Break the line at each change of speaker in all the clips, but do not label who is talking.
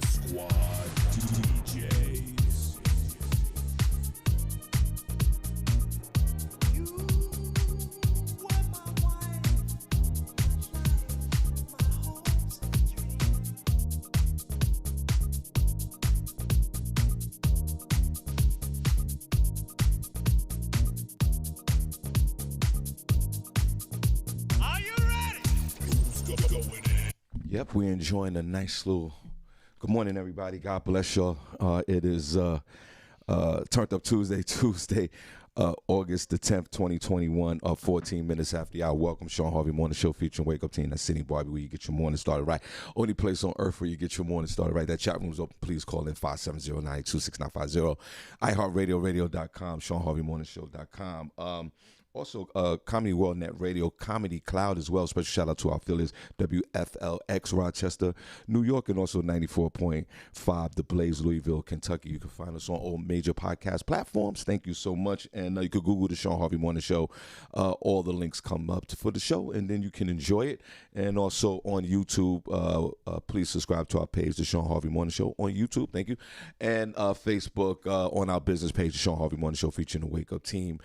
Squad DJs. Yep, we're enjoying a nice little. Good morning, everybody. God bless y'all. It is Turned Up Tuesday, August the 10th, 2021, 14 minutes after the hour. Welcome, Shawn Harvey Morning Show featuring Wake Up Team. That's Senny, Barbi, where you get your morning started right. Only place on earth where you get your morning started right. That chat room is open. Please call in 570-926-950. iHeartRadio, radio.com, ShawnHarveyMorningShow.com. Also, Comedy World Net Radio, Comedy Cloud as well. Special shout out to our affiliates, WFLX Rochester, New York, and also 94.5 The Blaze, Louisville, Kentucky. You can find us on all major podcast platforms. Thank you so much. And you could Google the Shawn Harvey Morning Show. All the links come up for the show, and then you can enjoy it. And also on YouTube, please subscribe to our page, the Shawn Harvey Morning Show on YouTube. Thank you. And Facebook on our business page, the Shawn Harvey Morning Show featuring the Wake Up Team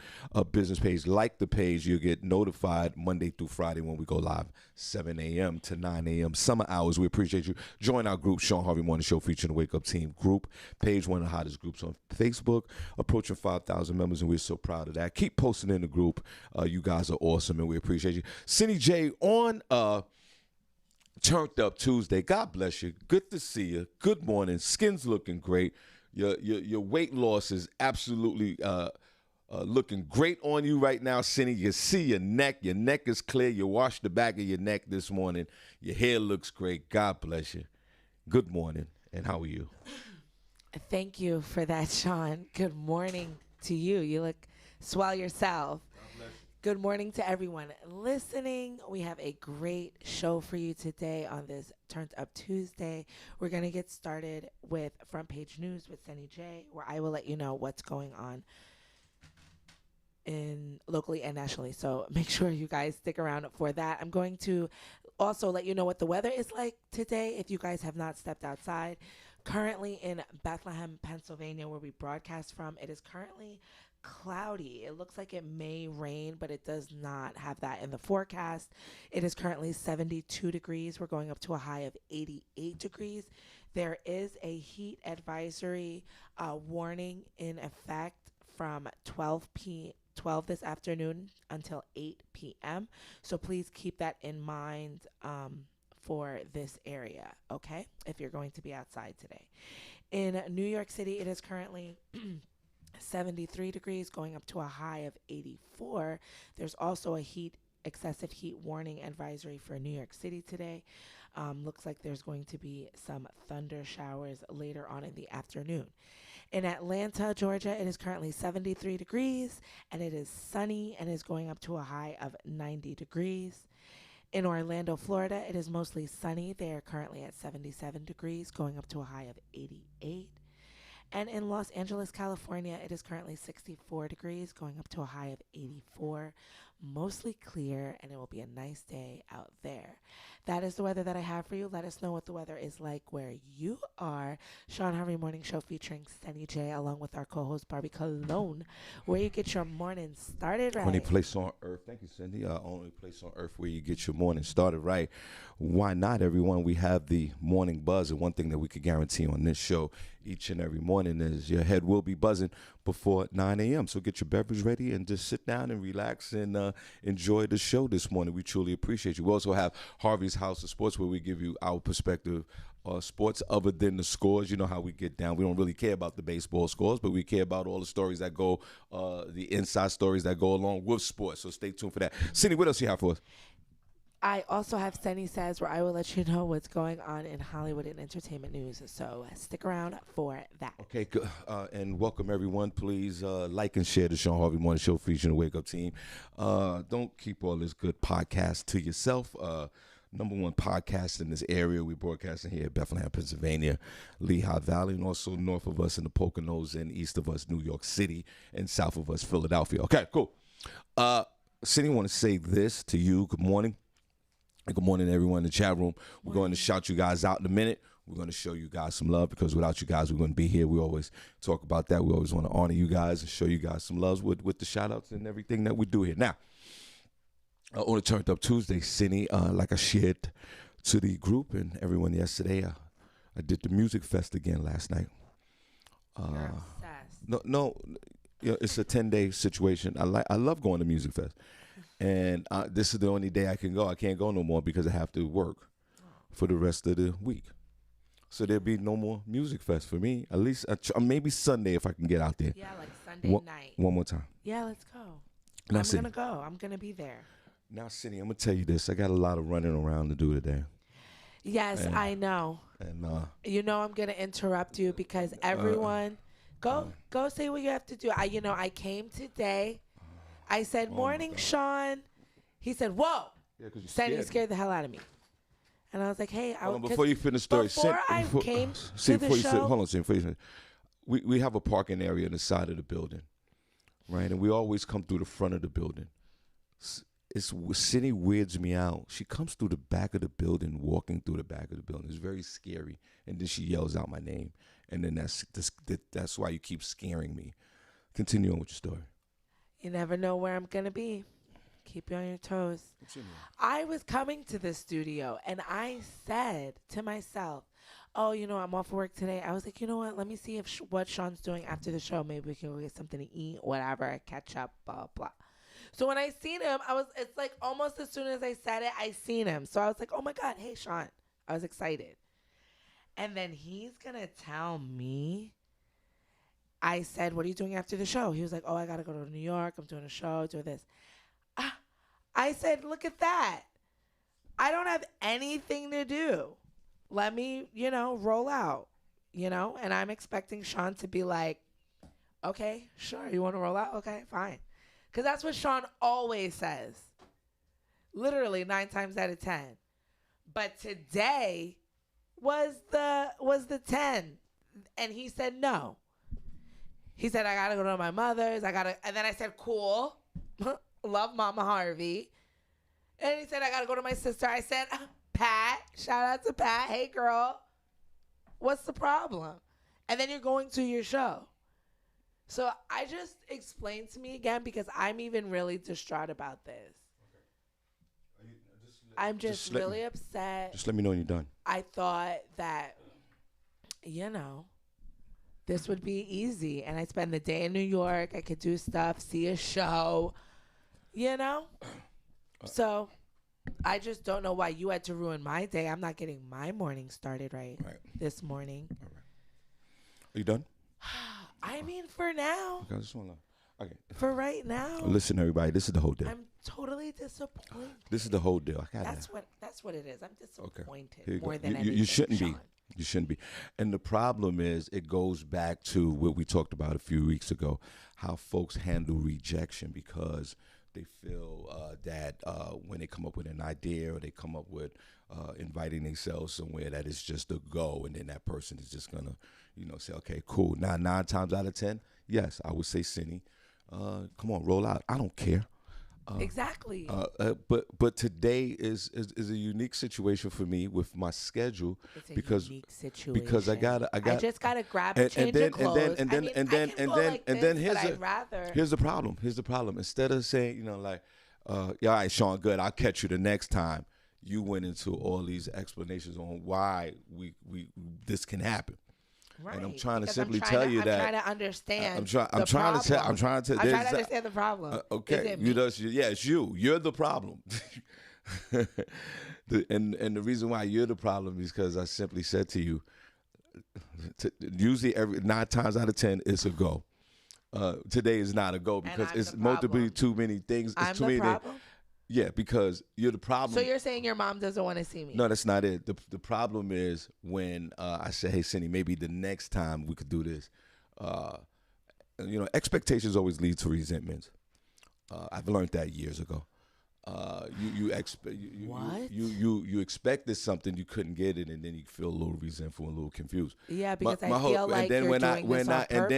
business page. Like the page, you'll get notified Monday through Friday when we go live, 7 a.m. to 9 a.m. summer hours. We appreciate you. Join our group, Shawn Harvey Morning Show featuring the Wake Up Team group page, one of the hottest groups on Facebook, approaching 5,000 members, and we're so proud of that. Keep posting in the group. You guys are awesome, and we appreciate you. Senny J on Turned Up Tuesday. God bless you. Good to see you. Good morning. Skin's looking great. Your weight loss is absolutely looking great on you right now, Senny. You see your neck. Your neck is clear. You washed the back of your neck this morning. Your hair looks great. God bless you. Good morning, and how are you?
Thank you for that, Shawn. Good morning to you. You look swell yourself. Good morning to everyone listening. We have a great show for you today on this Turned Up Tuesday. We're going to get started with Front Page News with Senny J, where I will let you know what's going on in locally and nationally. So make sure you guys stick around for that. I'm going to also let you know what the weather is like today if you guys have not stepped outside. Currently in Bethlehem, Pennsylvania, where we broadcast from, it is currently cloudy. It looks like it may rain, but it does not have that in the forecast. It is currently 72 degrees. We're going up to a high of 88 degrees. There is a heat advisory warning in effect from 12 this afternoon until 8 p.m. So please keep that in mind for this area, okay, if you're going to be outside today. In New York City, it is currently 73 degrees, going up to a high of 84. There's also a excessive heat warning advisory for New York City today. Looks like there's going to be some thunder showers later on in the afternoon. In Atlanta, Georgia, it is currently 73 degrees, and it is sunny and is going up to a high of 90 degrees. In Orlando, Florida, it is mostly sunny. They are currently at 77 degrees, going up to a high of 88. And in Los Angeles, California, it is currently 64 degrees, going up to a high of 84. Mostly clear, and it will be a nice day out there. That is the weather that I have for you. Let us know what the weather is like where you are. Shawn Harvey Morning Show featuring Senny J, along with our co-host Barbi Cologne, where you get your morning started right.
Only place on earth. Thank you, Cindy. Only place on earth where you get your morning started right. Why not, everyone? We have the morning buzz, and one thing that we could guarantee on this show each and every morning is your head will be buzzing before 9 a.m. So get your beverage ready and just sit down and relax and enjoy the show this morning. We truly appreciate you. We also have Harvey's House of Sports, where we give you our perspective sports other than the scores. You know how we get down. We don't really care about the baseball scores, but we care about all the stories that go, the inside stories that go along with sports. So stay tuned for that. Senny, what else you have for us?
I also have Senny Says, where I will let you know what's going on in Hollywood and entertainment news. So stick around for that.
Okay, good. And welcome, everyone. Please like and share the Shawn Harvey Morning Show featuring the Wake Up Team. Don't keep all this good podcast to yourself. Number one podcast in this area. We're broadcasting here at Bethlehem, Pennsylvania, Lehigh Valley, and also north of us in the Poconos, and east of us, New York City, and south of us, Philadelphia. Okay, cool. Senny, want to say this to you. Good morning. And good morning to everyone in the chat room. We're going to shout you guys out in a minute. We're going to show you guys some love because without you guys, we wouldn't be here. We always talk about that. We always want to honor you guys and show you guys some love with the shout outs and everything that we do here. Now, on the Turned Up Tuesday, Senny, like I shared to the group and everyone yesterday, I did the music fest again last night.
You're obsessed.
No, it's a 10-day situation. I love going to music fest. And this is the only day I can go. I can't go no more because I have to work for the rest of the week. So there'll be no more music fest for me. At least maybe Sunday if I can get out there.
Yeah, like Sunday night.
One more time.
Yeah, let's go.
Now,
I'm going to go. I'm going to be there.
Now, Senny, I'm going to tell you this. I got a lot of running around to do today.
Yes, I know.
And
you know I'm going to interrupt you because everyone, go say what you have to do. I came today. I said, morning, Shawn. He said, whoa. Yeah, Senny scared the hell out of me. And I was like, hey.
Before you finish the story.
Before I came to the show.
Hold on, we have a parking area on the side of the building, right? And we always come through the front of the building. Senny weirds me out. She comes through the back of the building, walking through the back of the building. It's very scary. And then she yells out my name. And then that's why you keep scaring me. Continue on with your story.
You never know where I'm going to be. Keep you on your toes. I was coming to the studio, and I said to myself, oh, I'm off work today. I was like, you know what? Let me see what Shawn's doing after the show. Maybe we can go get something to eat, whatever, catch up, blah, blah. So when I seen him, it's like almost as soon as I said it, I seen him. So I was like, oh, my God, hey, Shawn. I was excited. And then he's going to tell me. I said, what are you doing after the show? He was like, oh, I got to go to New York. I'm doing a show, doing this. I said, look at that. I don't have anything to do. Let me, roll out, and I'm expecting Shawn to be like, okay, sure. You want to roll out? Okay, fine. Because that's what Shawn always says. Literally 9 times out of 10. But today was the 10. And he said no. He said, I got to go to my mother's. And then I said, cool. Love Mama Harvey. And he said, I got to go to my sister. I said, Pat. Shout out to Pat. Hey, girl. What's the problem? And then you're going to your show. So I just explained to me again because I'm even really distraught about this. Okay. I'm just really upset.
Just let me know when you're done.
I thought that, this would be easy. And I spend the day in New York. I could do stuff, see a show, So I just don't know why you had to ruin my day. I'm not getting my morning started right this morning.
All right. Are you done?
I mean, for now.
Okay, I just want to. Okay.
For right now.
Listen, everybody. This is the whole deal.
I'm totally disappointed.
This is the whole deal.
That's what it is. I'm disappointed more
go.
than anything.
You shouldn't
Shawn.
be. You shouldn't be. And the problem is it goes back to what we talked about a few weeks ago, how folks handle rejection because they feel that when they come up with an idea or they come up with inviting themselves somewhere that is just a go, and then that person is just going to, say, okay, cool. Now, 9 times out of 10, yes, I would say, Senny, come on, roll out. I don't care.
Exactly.
But today is a unique situation for me with my schedule because I just gotta grab a change of clothes. And then here's the problem. Instead of saying yeah, all right, Shawn, good, I'll catch you the next time. You went into all these explanations on why this can happen. Right. And I'm trying to simply tell you that.
I'm trying to understand.
I'm trying to
understand the problem.
Okay, it's you. You're the problem. and the reason why you're the problem is because I simply said to you, usually every 9 times out of 10 it's a go. Today is not a go because it's multiply too many things.
I'm
too
the
many
problem.
Yeah, because you're the problem.
So you're saying your mom doesn't want to see me?
No, that's not it. The problem is when I say, hey, Senny, maybe the next time we could do this. Expectations always lead to resentment. I've learned that years ago.
What?
You expected something, you couldn't get it, and then you feel a little resentful and a little confused.
Yeah, because I feel like you're doing this on purpose.
And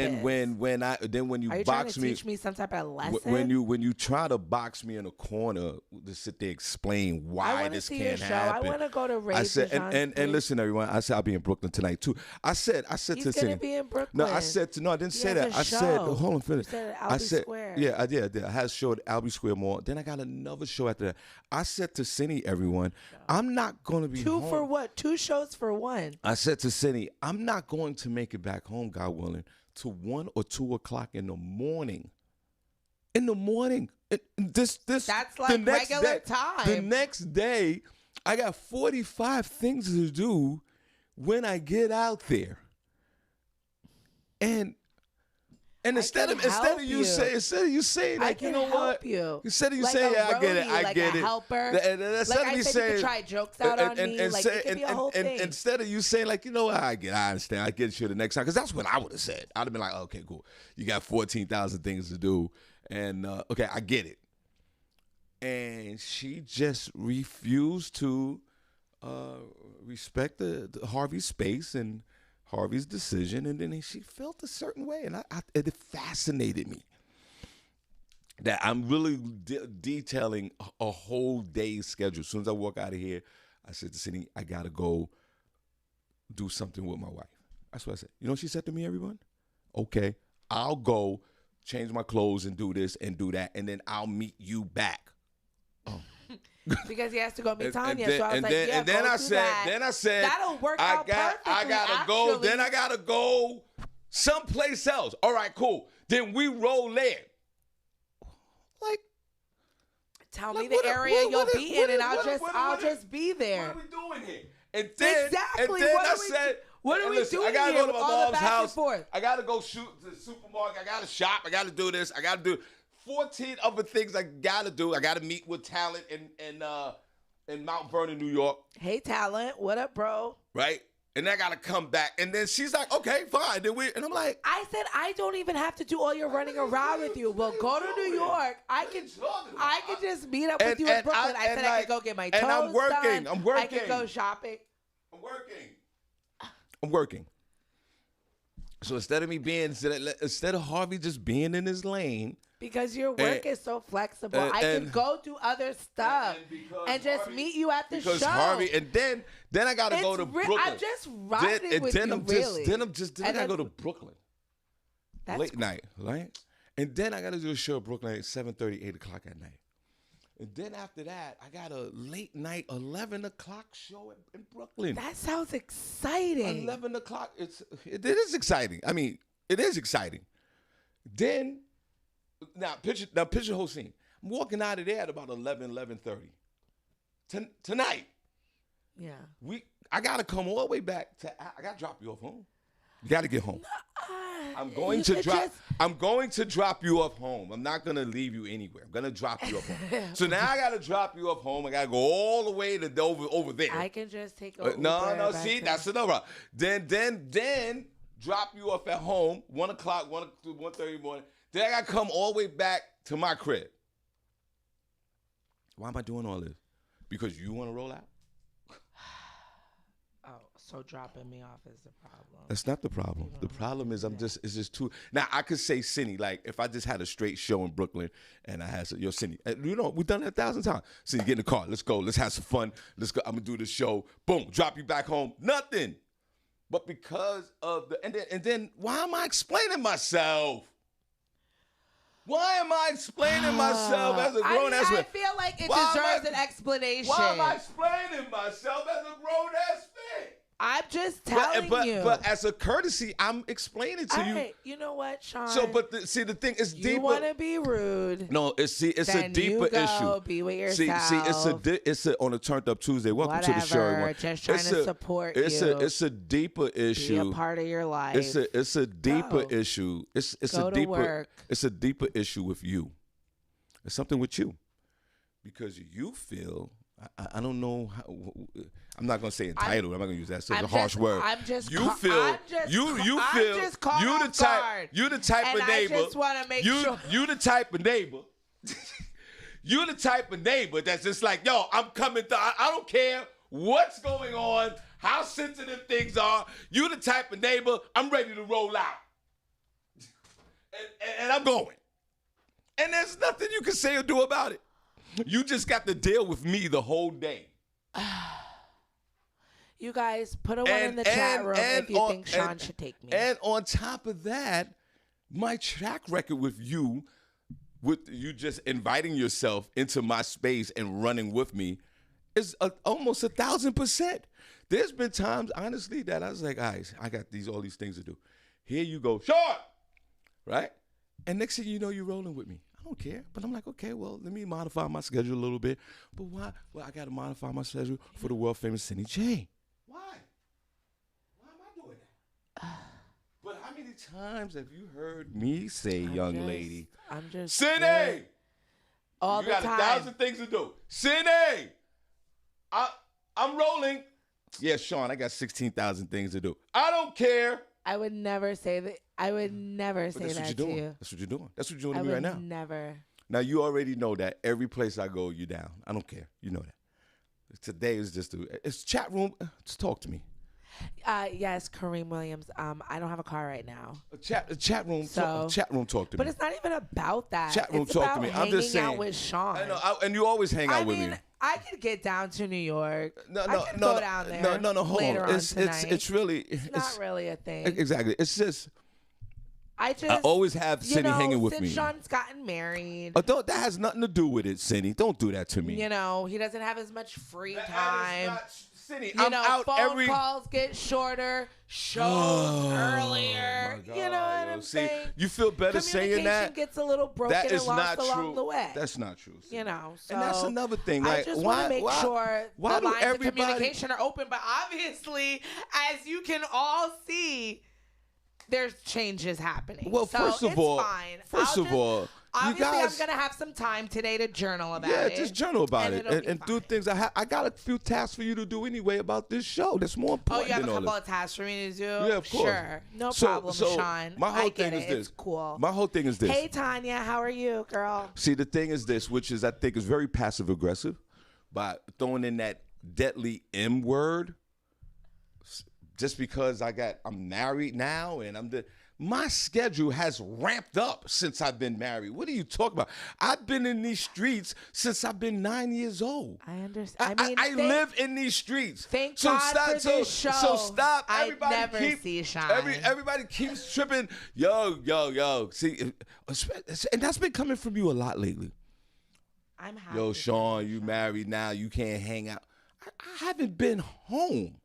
then when you
Are you
box
trying to teach me some type of lesson?
when you try to box me in a corner to sit there explain why this can't happen.
I want to go to Ray.
I said, and listen, everyone. I said I'll be in Brooklyn tonight too. I said
He's
to
gonna
Senny.
be in Brooklyn.
No, I didn't say that. I said, hold on, finish.
You said at
I
Albee
said,
Square.
yeah, I did. I had a show at Albee Square Mall. Then I got another show after that. I said to Senny, everyone, I'm not going to be
Two
home.
for what? 2 shows for 1.
I said to Senny, I'm not going to make it back home, God willing, to 1 or 2 o'clock in the morning. In the morning. That's
like regular time.
The next day, I got 45 things to do when I get out there. And instead of you saying like, you know what? Instead of you saying, yeah, I get it, I get it.
Helper.
Instead of me saying,
you could try jokes out on me. Like it could be a whole thing.
Instead of you saying like, you know what, I understand, I get you the next time, because that's what I would have said. I'd have been like, okay, cool. You got 14,000 things to do, and okay, I get it. And she just refused to respect the Harvey's space and Harvey's decision, and then she felt a certain way, and it fascinated me that I'm really detailing a whole day's schedule. As soon as I walk out of here, I said to Senny, I gotta go do something with my wife. That's what I said. You know what she said to me, everyone? Okay, I'll go change my clothes and do this and do that, and then I'll meet you back. Oh.
Because he has to go meet Tanya.
So
I was like,
then,
yeah,
then I said,
that'll work out perfectly.
I gotta go. Then I gotta go someplace else. All right, cool. Then we roll there. Like,
tell me the area you'll be in, and I'll just be there.
What are we doing here? And then,
exactly.
And then I said,
what are we doing
I gotta
here?
go to my mom's house.
I
gotta go shoot to the supermarket. I gotta shop. I gotta do this. I gotta do 14 other things I gotta do. I gotta meet with Talent in Mount Vernon, New York.
Hey, Talent, what up, bro?
Right? And then I gotta come back. And then she's like, okay, fine. And I'm like,
I said I don't even have to do all your running around with you. Well, go to New York. I can just meet up with you in Brooklyn. I said I could go get my toes
I'm working.
done.
I'm working.
I could go shopping.
I'm working. So instead of Harvey just being in his lane.
Because your work is so flexible. I can go do other stuff and just meet you at the show. Because
Harvey, and then I got to go to Brooklyn.
I'm just riding with you, really.
Then I got to go to Brooklyn. Late night, right? And then I got to do a show in Brooklyn at 7:30, 8 o'clock at night. And then after that, I got a late night 11 o'clock show in Brooklyn.
That sounds exciting.
11 o'clock, it is exciting. I mean, it is exciting. Then, now picture the whole scene. I'm walking out of there at about 11:30. Tonight.
Yeah.
I got to come all the way back I got to drop you off home. You got to get home. I'm going to drop you off home. I'm not going to leave you anywhere. I'm going to drop you off home. So now I got to drop you off home. I got to go all the way to over there.
I can just take a
No, see, that's another. Then drop you off at home, 1 o'clock, 1:30 in the morning. Then I got to come all the way back to my crib. Why am I doing all this? Because you want to roll out?
So dropping me off is the problem.
That's not the problem. The problem is it's just too. Now I could say Senny, like if I just had a straight show in Brooklyn and I had Senny, you know, we've done it 1,000 times. Senny, get in the car. Let's go. Let's have some fun. Let's go. I'm gonna do the show. Boom. Drop you back home. Nothing. But because of and then why am I explaining myself? Why am I explaining myself as a grown ass man?
I feel like it deserves an explanation.
Why am I explaining myself as a grown ass man?
I'm just telling you.
But as a courtesy, I'm explaining to you.
Hey, you know what, Shawn?
So, but the thing is deeper.
You want to be rude?
No, it's a deeper issue.
Be with yourself.
It's on a Turned Up Tuesday. Welcome to the show, everyone.
Just trying to support you.
It's a deeper issue.
Be a part of your life.
It's a deeper issue. It's
Go
a deeper.
To work.
It's a deeper issue with you. It's something with you, because you feel. I don't know how. I'm not gonna say entitled. I'm not gonna use that. It's a harsh word. You feel the type of neighbor.
I just want to make sure
you the type of neighbor. You're the type of neighbor that's just like, yo, I'm coming through. I don't care what's going on, how sensitive things are. You're the type of neighbor, I'm ready to roll out. And I'm going. And there's nothing you can say or do about it. You just got to deal with me the whole day.
You guys, put a one in the chat room if you think Shawn should take me.
And on top of that, my track record with you just inviting yourself into my space and running with me is almost 1,000%. There's been times, honestly, that I was like, all right, I got all these things to do. Here you go, Shawn, right? And next thing you know, you're rolling with me. I don't care, but I'm like, okay, well, let me modify my schedule a little bit. But why? Well, I got to modify my schedule for the world-famous Senny J. Why? Why am I doing that? But how many times have you heard me say, lady,
I'm just
Senny,
all
you
the
got
time.
1,000 things to do. Senny, I'm rolling. Yeah, Shawn, I got 16,000 things to do. I don't care.
I would never say that. I would never say that to you.
That's what you're doing. That's what you're doing to me right now.
I would never.
Now, you already know that every place I go, you're down. I don't care. You know that. Today is just it's chat room. Just talk to me.
Yes, Kareem Williams. I don't have a car right now.
Chat room. Chat room. Talk to me.
But it's not even about that.
Chat room. Talk to me. I'm just saying.
Hanging out with Shawn.
I know, and you always hang out with me.
I could get down to New York.
No,
I could go down there.
No. Hold
later
on.
On tonight.
It's really.
It's not really a thing.
Exactly. It's just.
I
always have Senny hanging with me.
Since Shawn's gotten married.
That has nothing to do with it, Senny. Don't do that to me.
You know, he doesn't have as much free time.
Senny, I'm out
phone calls get shorter, shows earlier.
God,
you know what I'm saying?
You feel better saying that?
Communication gets a little broken and lost along the way.
That's not true.
Senny. You know, so
and that's another thing.
I just want to make sure the lines of communication are open. But obviously, as you can all see, there's changes happening.
Well, first of all,
obviously, I'm gonna have some time today to journal about it.
Yeah, just journal about it and do things. I got a few tasks for you to do anyway about this show. That's more important.
Oh, you have a couple of tasks for me to do?
Yeah, of course.
Sure, no problem, Shawn.
My whole thing is this.
It's cool.
My whole thing is this.
Hey, Tanya, how are you, girl?
See, the thing is this, which is I think is very passive aggressive, by throwing in that deadly M word. Just because I'm married now and my schedule has ramped up since I've been married. What are you talking about? I've been in these streets since I've been 9 years old.
I understand.
I live in these streets.
Thank God for this show.
So stop.
Everybody
everybody keeps tripping. Yo. See, and that's been coming from you a lot lately.
I'm happy.
Yo, Shawn, you married now. You can't hang out. I haven't been home.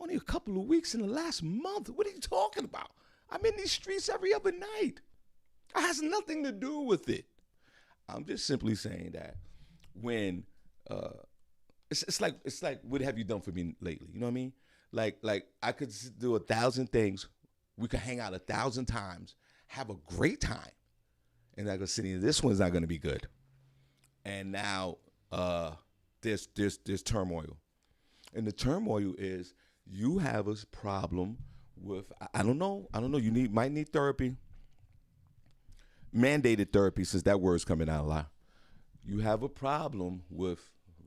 Only a couple of weeks in the last month. What are you talking about? I'm in these streets every other night. It has nothing to do with it. I'm just simply saying that when it's like what have you done for me lately? You know what I mean? Like I could do 1,000 things. We could hang out 1,000 times, have a great time, and I go, Senny, this one's not going to be good. And now there's turmoil, and the turmoil is. You have a problem with, I don't know, you might need therapy. Mandated therapy, since that word's coming out a lot. You have a problem with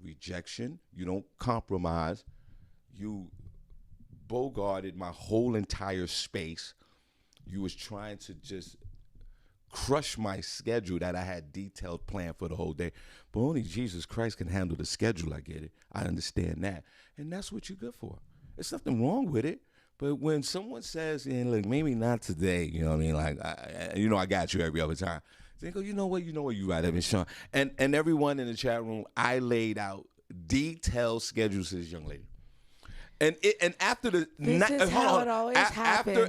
rejection. You don't compromise. You bogarted my whole entire space. You was trying to just crush my schedule that I had detailed planned for the whole day. But only Jesus Christ can handle the schedule. I get it. I understand that. And that's what you're good for. There's nothing wrong with it, but when someone says, "Yeah, look, maybe not today," you know what I mean? Like, I got you every other time. They go, you know what, you right, Evan Shawn, and everyone in the chat room, I laid out detailed schedules to this young lady, and after the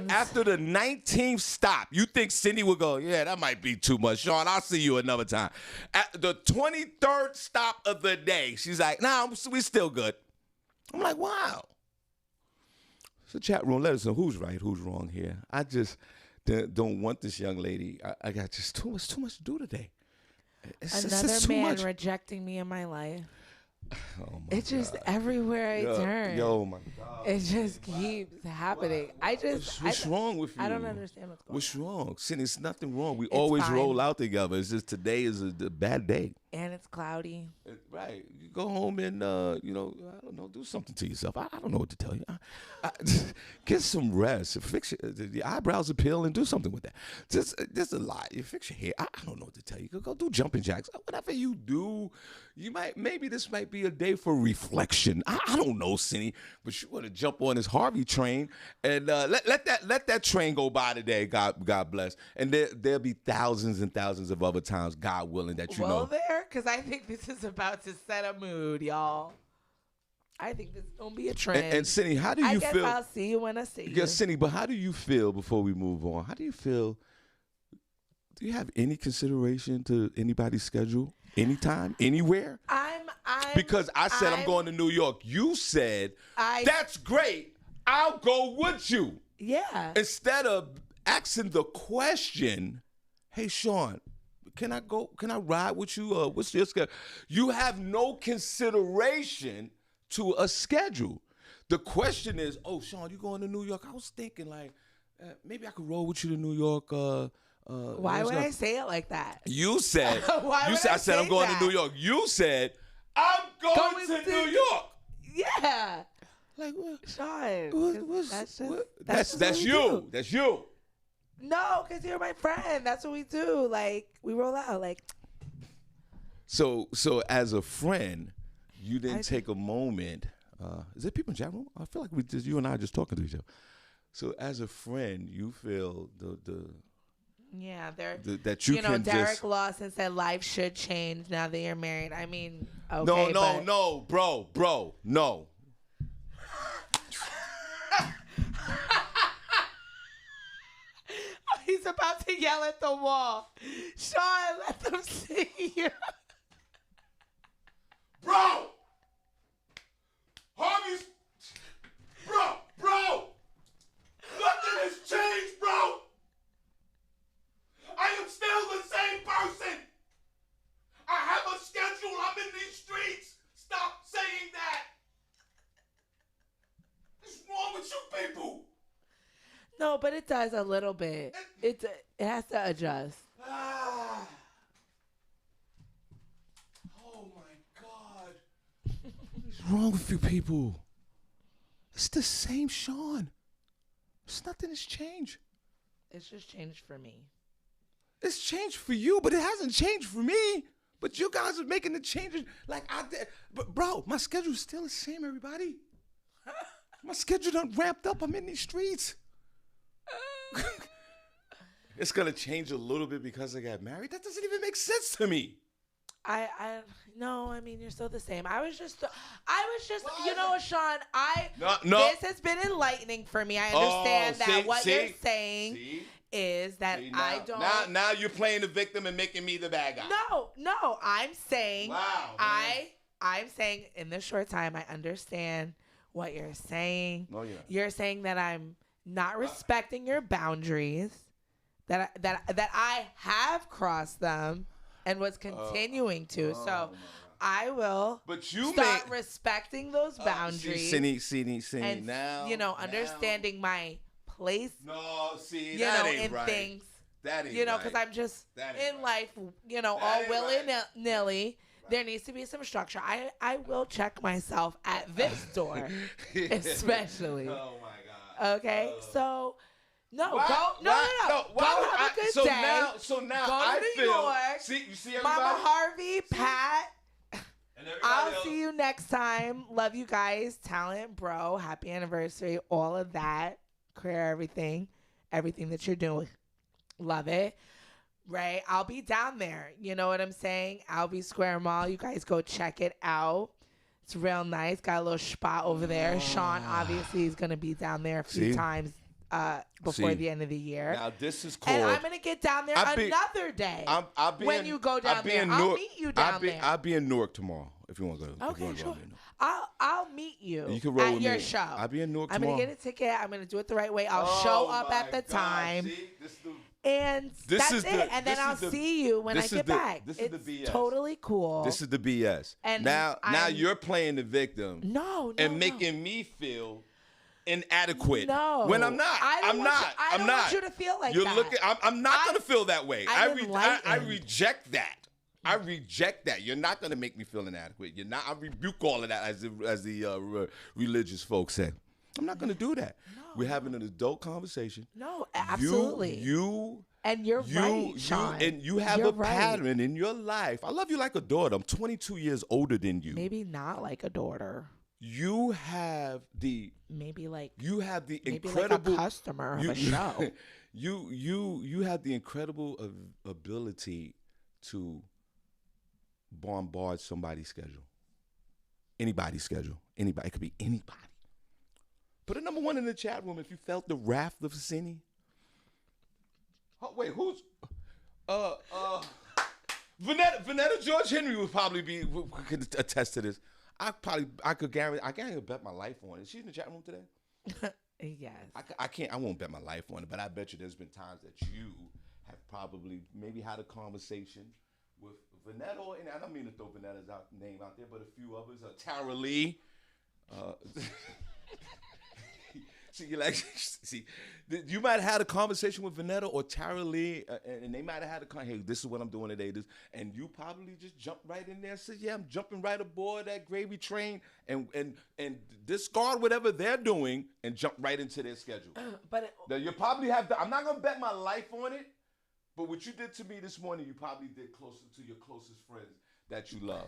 after the 19th stop, you think Senny would go, yeah, that might be too much, Shawn. I'll see you another time. At the 23rd stop of the day, she's like, nah, we still good. I'm like, wow. So chat room, let us know who's right, who's wrong here. I just don't want this young lady. I got just too much to do today.
Another man rejecting me in my life.
Oh my
it's just everywhere I turn.
Yo, my God.
It just keeps happening.
What's wrong with you?
I don't understand what's going on.
What's wrong? Cindy, it's nothing wrong. We
It's
always
fine.
roll out together. It's just today is a bad day.
And it's cloudy.
Right. You go home and, I don't know, do something to yourself. I don't know what to tell you. Get some rest. Fix your eyebrows are peeled and do something with that. Just a lot. You fix your hair. I don't know what to tell you. Go do jumping jacks. Whatever you do, maybe this might be a day for reflection. I don't know, Senny, but you want to jump on this Harvey train and let that train go by today. God bless. And there'll be thousands and thousands of other times, God willing, that you know.
Because I think this is about to set a mood, y'all. I think this is gonna be a trend.
And Senny, how do you feel? I guess
I'll see you when I see you.
Yeah, Senny, but how do you feel before we move on? How do you feel? Do you have any consideration to anybody's schedule? Anytime, anywhere? Because I said I'm going to New York. You said, that's great. I'll go with you.
Yeah.
Instead of asking the question, hey, Shawn, can I go? Can I ride with you? What's your schedule? You have no consideration to a schedule. The question is, oh, Shawn, you going to New York? I was thinking maybe I could roll with you to New York.
Why would I say it like that?
You said, I said I'm going to New York. You said, I'm going to New York.
Yeah.
Like what?
Shawn.
That's you. That's you.
No, because you're my friend. That's what we do. Like, we roll out. Like.
So as a friend, you didn't take a moment. Is there people in the chat room? I feel like you and I are just talking to each other. So as a friend, you feel
yeah,
that you can
Derek
just,
Lawson said life should change now that you're married. I mean, okay,
no, bro, no.
He's about to yell at the wall. Shawn, let them see you.
Bro! Harvey's... Bro! Nothing has changed, bro! I am still the same person! I have a schedule. I'm in these streets. Stop saying that! What's wrong with you people?
No, but it does a little bit. It has to adjust.
Oh my God. What's wrong with you people? It's the same Shawn. Nothing has changed.
It's just changed for me.
It's changed for you, but it hasn't changed for me. But you guys are making the changes like I did. But bro, my schedule's still the same, everybody. My schedule done ramped up. I'm in these streets. It's gonna change a little bit because I got married. That doesn't even make sense to me.
No, I mean, you're still the same. I was just, you know what, Shawn,
no.
This has been enlightening for me. I understand that what you're saying is that I don't.
Now you're playing the victim and making me the bad guy.
No, I'm saying,
wow,
I'm saying in this short time, I understand what you're saying.
No, yeah.
You're saying that I'm not respecting your boundaries, that I have crossed them and was continuing to. So I will start respecting those boundaries.
Senny,
and
now,
understanding my place.
No, see, that ain't
in
right.
Things.
That ain't
because I'm just in life, all willy-nilly. There needs to be some structure. I will check myself at this door, especially.
Oh my God.
Okay, so no,
go
have a good day.
So now
go
I
to
feel.
New York.
You see everybody?
Mama Harvey, Pat.
And
I'll see you next time. Love you guys. Talent, bro. Happy anniversary. All of that. Career, everything that you're doing. Love it. Right? I'll be down there. You know what I'm saying? I'll be Square Mall. You guys go check it out. It's real nice. Got a little spot over there. Shawn obviously is going to be down there a few times before the end of the year.
Now this is cool.
And I'm going to get down there another day. When you go down there, I'll meet you down there.
I'll be in Newark tomorrow if you want to go.
Okay, sure. I'll meet you,
you can roll
at
with
your
me.
show.
I'll be in Newark
I'm
tomorrow.
going to get a ticket. I'm going to do it the right way. I'll show up at the time.
See?
And that's it. And then I'll see you when I get back.
This is the BS.
It's totally cool.
This is the BS.
And
now you're playing the victim.
No.
And making me feel inadequate.
No.
When I'm not.
I don't want you to feel like
You're
that.
looking. I'm not gonna feel that way. I
enlightened.
reject that. I reject that. You're not gonna make me feel inadequate. You're not. I rebuke all of that, as the religious folks say. I'm not gonna do that.
No.
We're having an adult conversation.
No, absolutely. And you're right, Shawn.
And you have
You're
a pattern in your life. I love you like a daughter. I'm 22 years older than you.
Maybe not like a daughter.
You have the incredible
like a customer of a show.
You have the incredible ability to bombard somebody's schedule. Anybody's schedule. Anybody. It could be anybody. Put a number 1 in the chat room if you felt the wrath of Senny. Oh, wait, who's Vanetta George Henry would probably could attest to this. I could guarantee. I can't even bet my life on it. She's in the chat room today.
Yes.
I won't bet my life on it, but I bet you there's been times that you have probably maybe had a conversation with Vanetta, and I don't mean to throw Vanetta's name out there, but a few others, Tara Lee. You might have had a conversation with Vanetta or Tara Lee, and they might have had a hey, this is what I'm doing today, and you probably just jumped right in there and said, yeah, I'm jumping right aboard that gravy train and discard whatever they're doing and jump right into their schedule. Now, you probably have I'm not gonna bet my life on it, but what you did to me this morning, you probably did closer to your closest friends that you love.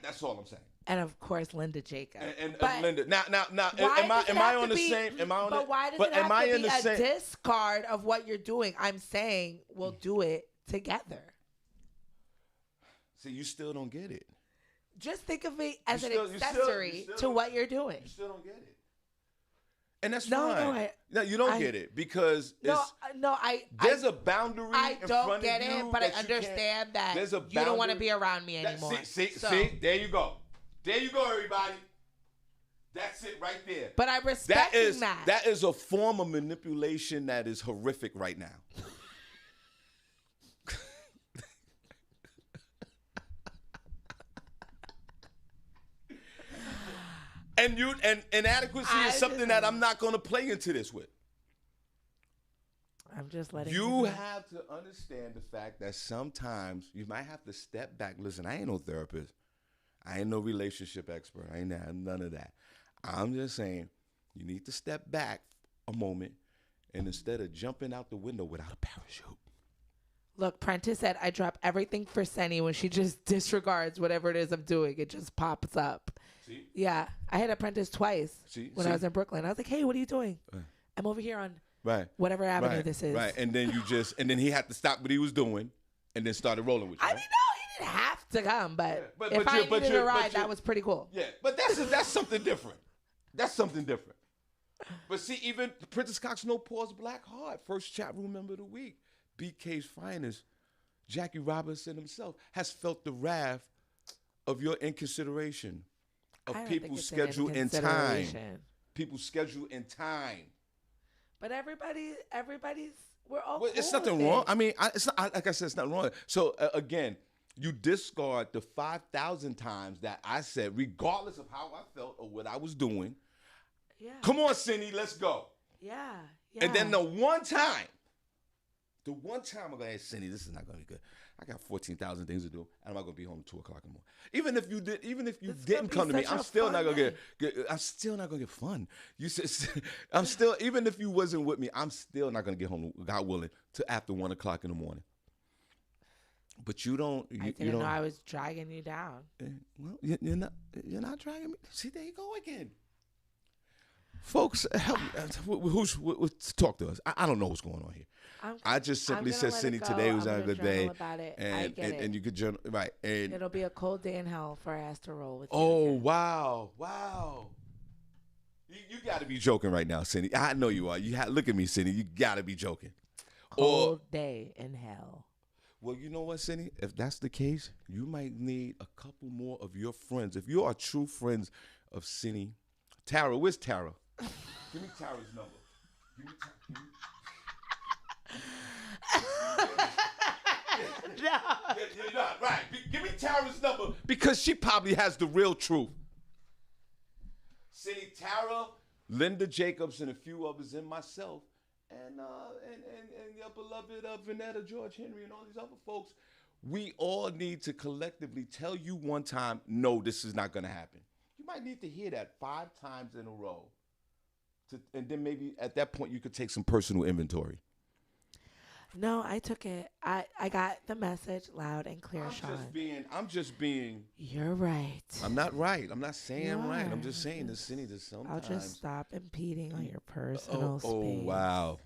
That's all I'm saying.
And of course, Linda Jacob.
And Linda. Now, am I on the same? Am I on?
But why does it have to be a discard of what you're doing? I'm saying we'll do it together.
See, you still don't get it.
Just think of it as an accessory to what you're doing.
You still don't get it. And that's fine. No, you don't get it because there's a boundary.
I don't get it, but I understand that you don't want to be around me anymore.
See, there you go. There you go, everybody. That's it right there.
But I respect that.
That is a form of manipulation that is horrific right now. And inadequacy is something that I'm not going to play into this with.
I'm just letting
you have to understand the fact that sometimes you might have to step back. Listen, I ain't no therapist. I ain't no relationship expert. I ain't none of that. I'm just saying you need to step back a moment and instead of jumping out the window without a parachute.
Look, Prentice said I drop everything for Senny when she just disregards whatever it is I'm doing. It just pops up.
See?
Yeah. I had Apprentice twice when I was in Brooklyn. I was like, hey, what are you doing? I'm over here on whatever avenue this is.
Right. And then then he had to stop what he was doing and then started rolling with you.
I mean, no, he didn't have to come, but if I needed a ride, that was pretty cool.
Yeah, but that's something different. That's something different. But see, even Princess Cox No Pause Black Heart, first chat room member of the week, BK's finest, Jackie Robinson himself, has felt the wrath of your inconsideration of people's schedule and time. People's schedule and time.
But everybody's, we're all
well,
cool
it's nothing wrong. I mean, it's not, like I said, it's nothing wrong. So, again, you discard the 5,000 times that I said, regardless of how I felt or what I was doing.
Yeah.
Come on, Senny, let's go.
Yeah.
And then the one time I'm going to say, Senny, this is not going to be good. I got 14,000 things to do, and I'm not going to be home at 2 o'clock in the morning. Even if you didn't come to me, I'm still not going to get fun. You said, I'm still, even if you wasn't with me, I'm still not going to get home, God willing, to after 1 o'clock in the morning. But you don't. I
didn't know I was dragging you down.
Well, you're not dragging me. See, there you go again. Folks, help me. Talk to us. I don't know what's going on here. I just simply said, Senny, today was a good day, and you could journal, right? And
it'll be a cold day in hell for us to roll with.
Oh wow! You got to be joking right now, Senny. I know you are. Look at me, Senny. You got to be joking.
Cold day in hell.
Well, you know what, Senny? If that's the case, you might need a couple more of your friends. If you are true friends of Senny, Tara, where's Tara? Give me Tara's number. You're not right. Give me Tara's number because she probably has the real truth. Senny, Tara Linda Jacobs and a few others and myself and your beloved Vanetta, George Henry, and all these other folks, we all need to collectively tell you one time, no, this is not going to happen. You might need to hear that 5 times in a row. And then maybe at that point you could take some personal inventory.
No, I took it. I got the message loud and clear, Shawn.
I'm just being.
You're right.
I'm not right. I'm not saying I'm right. I'm
You
just saying this, Senny, this sometimes.
I'll just stop impeding on your personal space.
Oh, wow.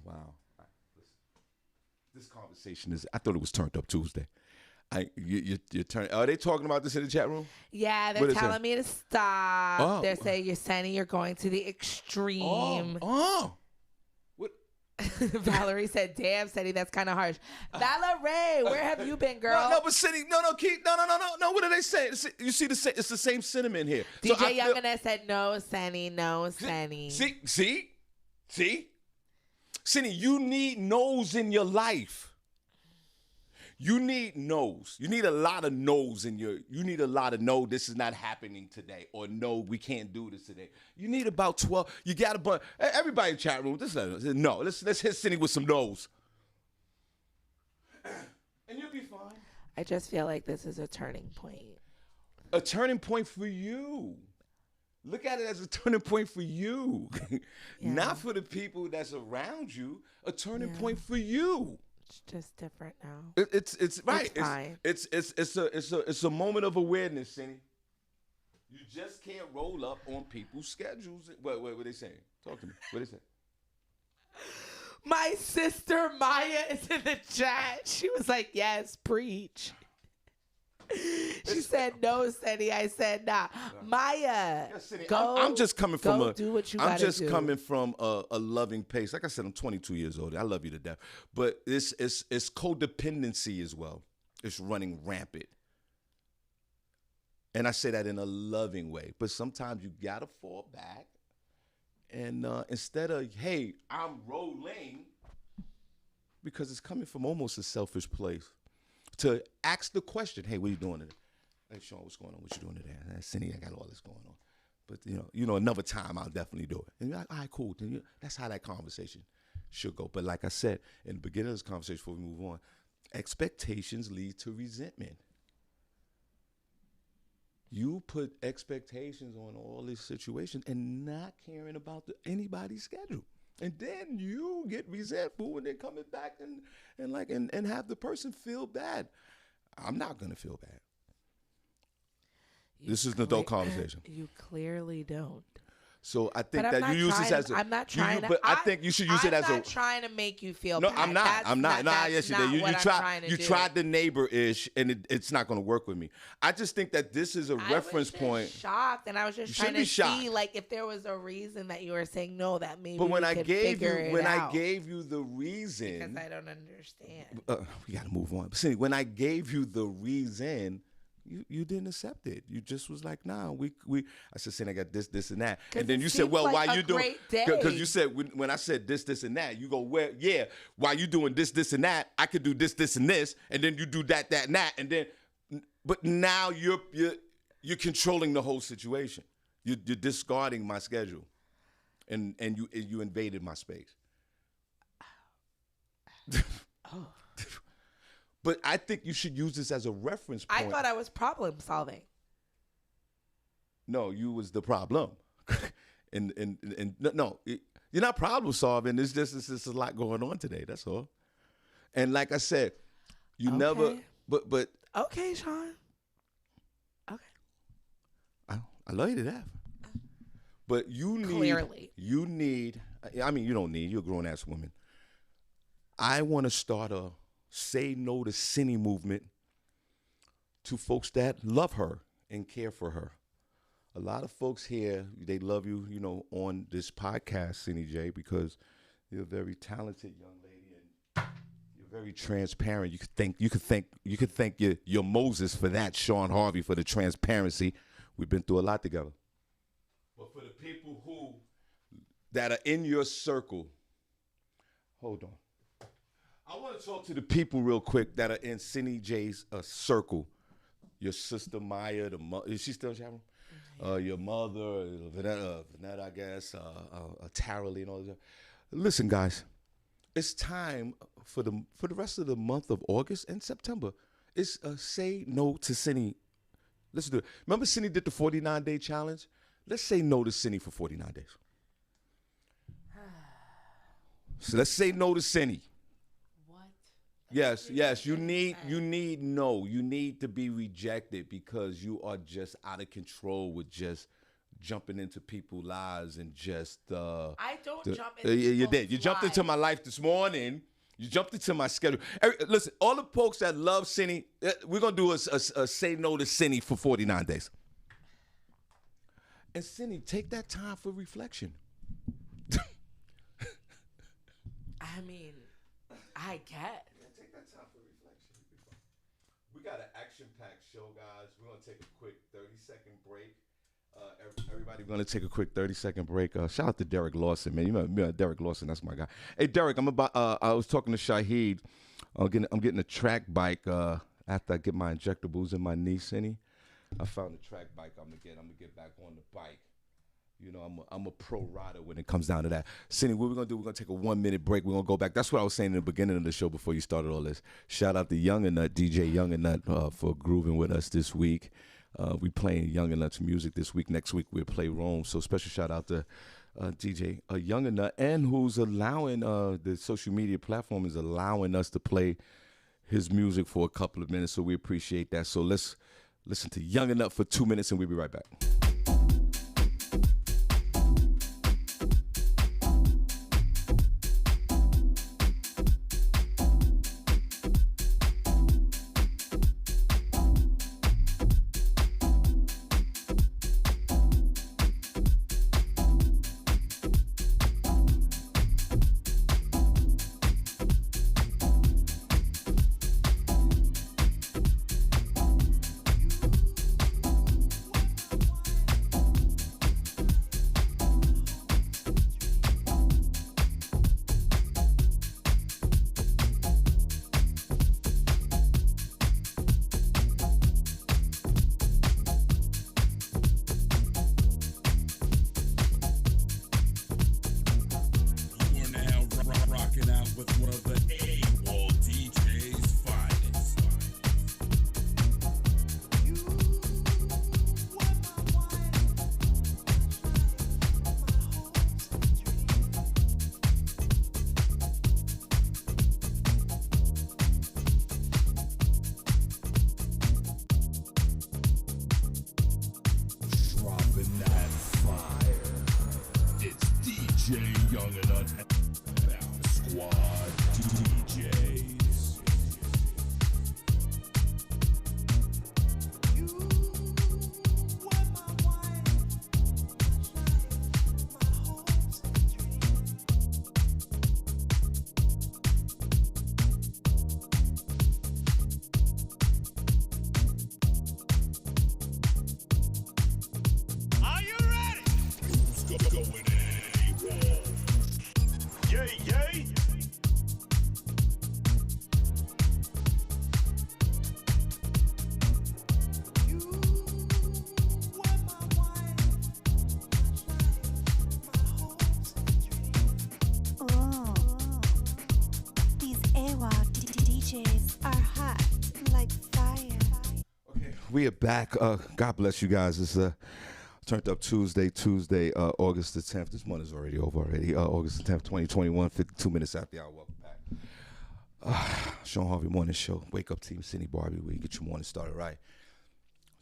This conversation I thought it was Turned Up Tuesday. You're turning. Are they talking about this in the chat room?
Yeah, they're telling me to stop.
Oh.
They're saying you're sending, you're going to the extreme.
Oh. What?
Valerie said, "Damn, Senny, that's kind of harsh." Valerie, where have you been, girl?
No, but Senny, Keith, no. What are they saying? You see, it's the same sentiment here.
DJ Youngin said, "No, Senny, no, Senny."
See, Senny, you need no's in your life. You need no's. You need a lot of no's you need a lot of no, this is not happening today, or no, we can't do this today. You need about 12. You got a bunch. Everybody in the chat room, no. Let's hit Senny with some no's. And you'll be fine.
I just feel like this is a turning point.
A turning point for you. Look at it as a turning point for you.
Yeah.
Not for the people that's around you. A turning point for you.
It's just different now.
It's right.
It's fine.
It's a moment of awareness, Senny. You just can't roll up on people's schedules. What are they saying? Talk to me. What are they saying?
My sister Maya is in the chat. She was like, "Yes, preach." She said, "No, Senny." I said, "Nah." Maya, go.
I'm just coming from
do what you gotta do.
I'm just coming from a loving pace. Like I said, I'm 22 years old. I love you to death. But it's codependency as well. It's running rampant. And I say that in a loving way. But sometimes you gotta fall back. And instead of, hey, I'm rolling, because it's coming from almost a selfish place, to ask the question, hey, what are you doing today? Hey, Shawn, what's going on? What you doing today? Senny, I got all this going on. But, another time I'll definitely do it. And you're like, all right, cool. Then that's how that conversation should go. But like I said, in the beginning of this conversation, before we move on, expectations lead to resentment. You put expectations on all these situations and not caring about anybody's schedule. And then you get resentful when they're coming back and have the person feel bad. I'm not going to feel bad. This is an adult conversation.
You clearly don't.
So I think that you use this as a.
I'm not trying to.
But I think you should use it as a.
I'm not trying to make you feel
No,
bad.
I'm not. I'm not. Nah, yes, you did. You tried
the
the neighbor-ish, and it's not going to work with me. I just think that this is a reference point.
Shocked, and I was just trying to see, like, if there was a reason that you were saying no, that maybe.
But when
I gave
you the reason,
because I don't understand.
We got to move on. But see, when I gave you the reason. You didn't accept it. You just was like, nah, we. I said, saying I got this, and that. And then you said, well,
like
why you doing? Because you said, when I said this, and that, you go, well, yeah, while you doing this, and that, I could do this, and this, and then you do that, and that, and then, but now you're controlling the whole situation. You're discarding my schedule, and you invaded my space.
Oh.
But I think you should use this as a reference point.
I thought I was problem solving.
No, you was the problem. and no, you're not problem solving. It's just a lot going on today. That's all. And like I said, you never. But.
Okay, Shawn. Okay.
I love you to death. But you need.
Clearly.
You need. I mean, you don't need. You're a grown ass woman. I want to start a say no to Senny movement to folks that love her and care for her. A lot of folks here, they love you, on this podcast, Senny J, because you're a very talented young lady and you're very transparent. You could thank your Moses for that, Shawn Harvey, for the transparency. We've been through a lot together. But for the people that are in your circle, hold on. I want to talk to the people real quick that are in Senny J's circle. Your sister Maya, is she still in the chat room? your mother, Vanetta, I guess, Tara Lee, and all that. Listen, guys, it's time for the rest of the month of August and September. It's say no to Senny. Let's do it. Remember, Senny did the 49-day challenge. Let's say no to Senny for 49 days. So let's say no to Senny.
What?
Yes. You need no. You need to be rejected because you are just out of control with just jumping into people's lives and just.
I don't jump into.
You did. You jumped into my life this morning. You jumped into my schedule. Listen, all the folks that love Senny, we're gonna do a say no to Senny for 49 days. And Senny, take that time for reflection.
I mean, I get.
Take that time for reflection. We got an action-packed show, guys. We're going to take a quick 30-second break. Everybody, we're going to take a quick 30-second break. Shout out to Derek Lawson, man. You know Derek Lawson, that's my guy. Hey, Derek, I was talking to Shahid. I'm getting a track bike after I get my injectables in my knee, Senny. I found a track bike I'm going to get back on the bike. You know, I'm a pro rider when it comes down to that. Senny, what we're going to do, we're going to take a 1-minute break. We're going to go back. That's what I was saying in the beginning of the show before you started all this. Shout out to Young and Nut, DJ Young and Nut, for grooving with us this week. We playing Young and Nut's music this week. Next week, we'll play Rome. So special shout out to DJ Young and Nut, and who's allowing, the social media platform is allowing us to play his music for a couple of minutes. So we appreciate that. So let's listen to Young and Nut for 2 minutes, and we'll be right back. We are back. God bless you guys. It's Turned Up Tuesday, August the 10th. This month is already over already. August the 10th, 2021, 52 minutes after the hour. Welcome back. Shawn Harvey Morning Show. Wake up team, Senny, Barbi. We get your morning started right.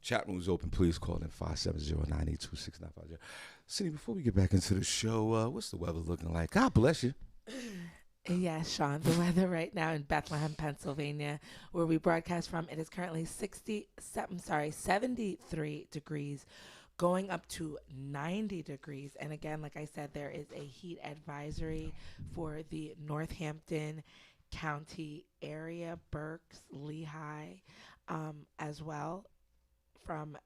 Chat room is open. Please call in 570-982-6950. Senny, before we get back into the show, what's the weather looking like? God bless you.
Yes, Shawn, the weather right now in Bethlehem, Pennsylvania, where we broadcast from, it is currently 73 degrees, going up to 90 degrees. And again, like I said, there is a heat advisory for the Northampton County area, Berks, Lehigh, as well, from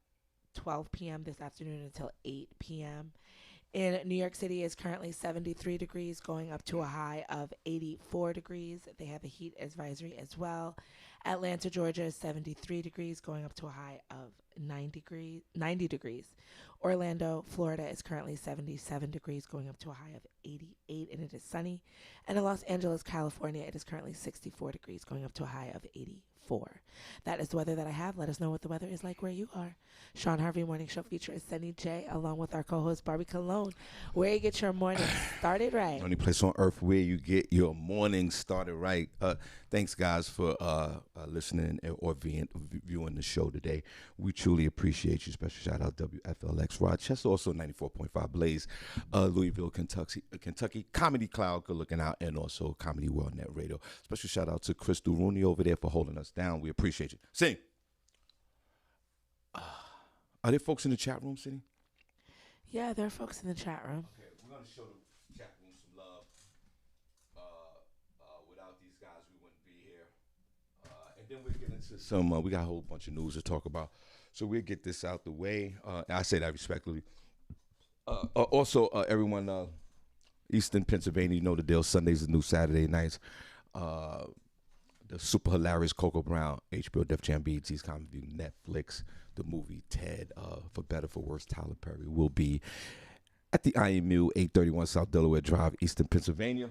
12 p.m. this afternoon until 8 p.m. In New York City is currently 73 degrees, going up to a high of 84 degrees. They have a heat advisory as well. Atlanta, Georgia is 73 degrees, going up to a high of 90 degrees. Orlando, Florida is currently 77 degrees, going up to a high of 88, and it is sunny. And in Los Angeles, California, it is currently 64 degrees, going up to a high of 84. That is the weather that I have. Let us know what the weather is like where you are. Shawn Harvey Morning Show features Senny J, along with our co-host Barbi Cologne, where you get your morning started right.
Only place on earth where you get your morning started right. Thanks, guys, for listening or viewing the show today. We truly appreciate you. Special shout out WFLX Rochester, also 94.5 Blaze, Louisville, Kentucky, Comedy Cloud, good looking out, and also Comedy World Net Radio. Special shout out to Crystal Rooney over there for holding us down. We appreciate you. Sing. Are there folks in the chat room, Senny?
Yeah, there are folks in the chat room.
Okay, we're going to show the chat room some love. Without these guys, we wouldn't be here. And then we'll get into some, we got a whole bunch of news to talk about. So we'll get this out the way. I say that respectfully. Also, everyone, Eastern Pennsylvania, you know the deal. Sundays is new Saturday nights. The super hilarious Coco Brown, HBO, Def Jam, BET's Comedy View, Netflix, the movie Ted, for better, for worse, Tyler Perry will be at the IMU, 831 South Delaware Drive, Eastern Pennsylvania.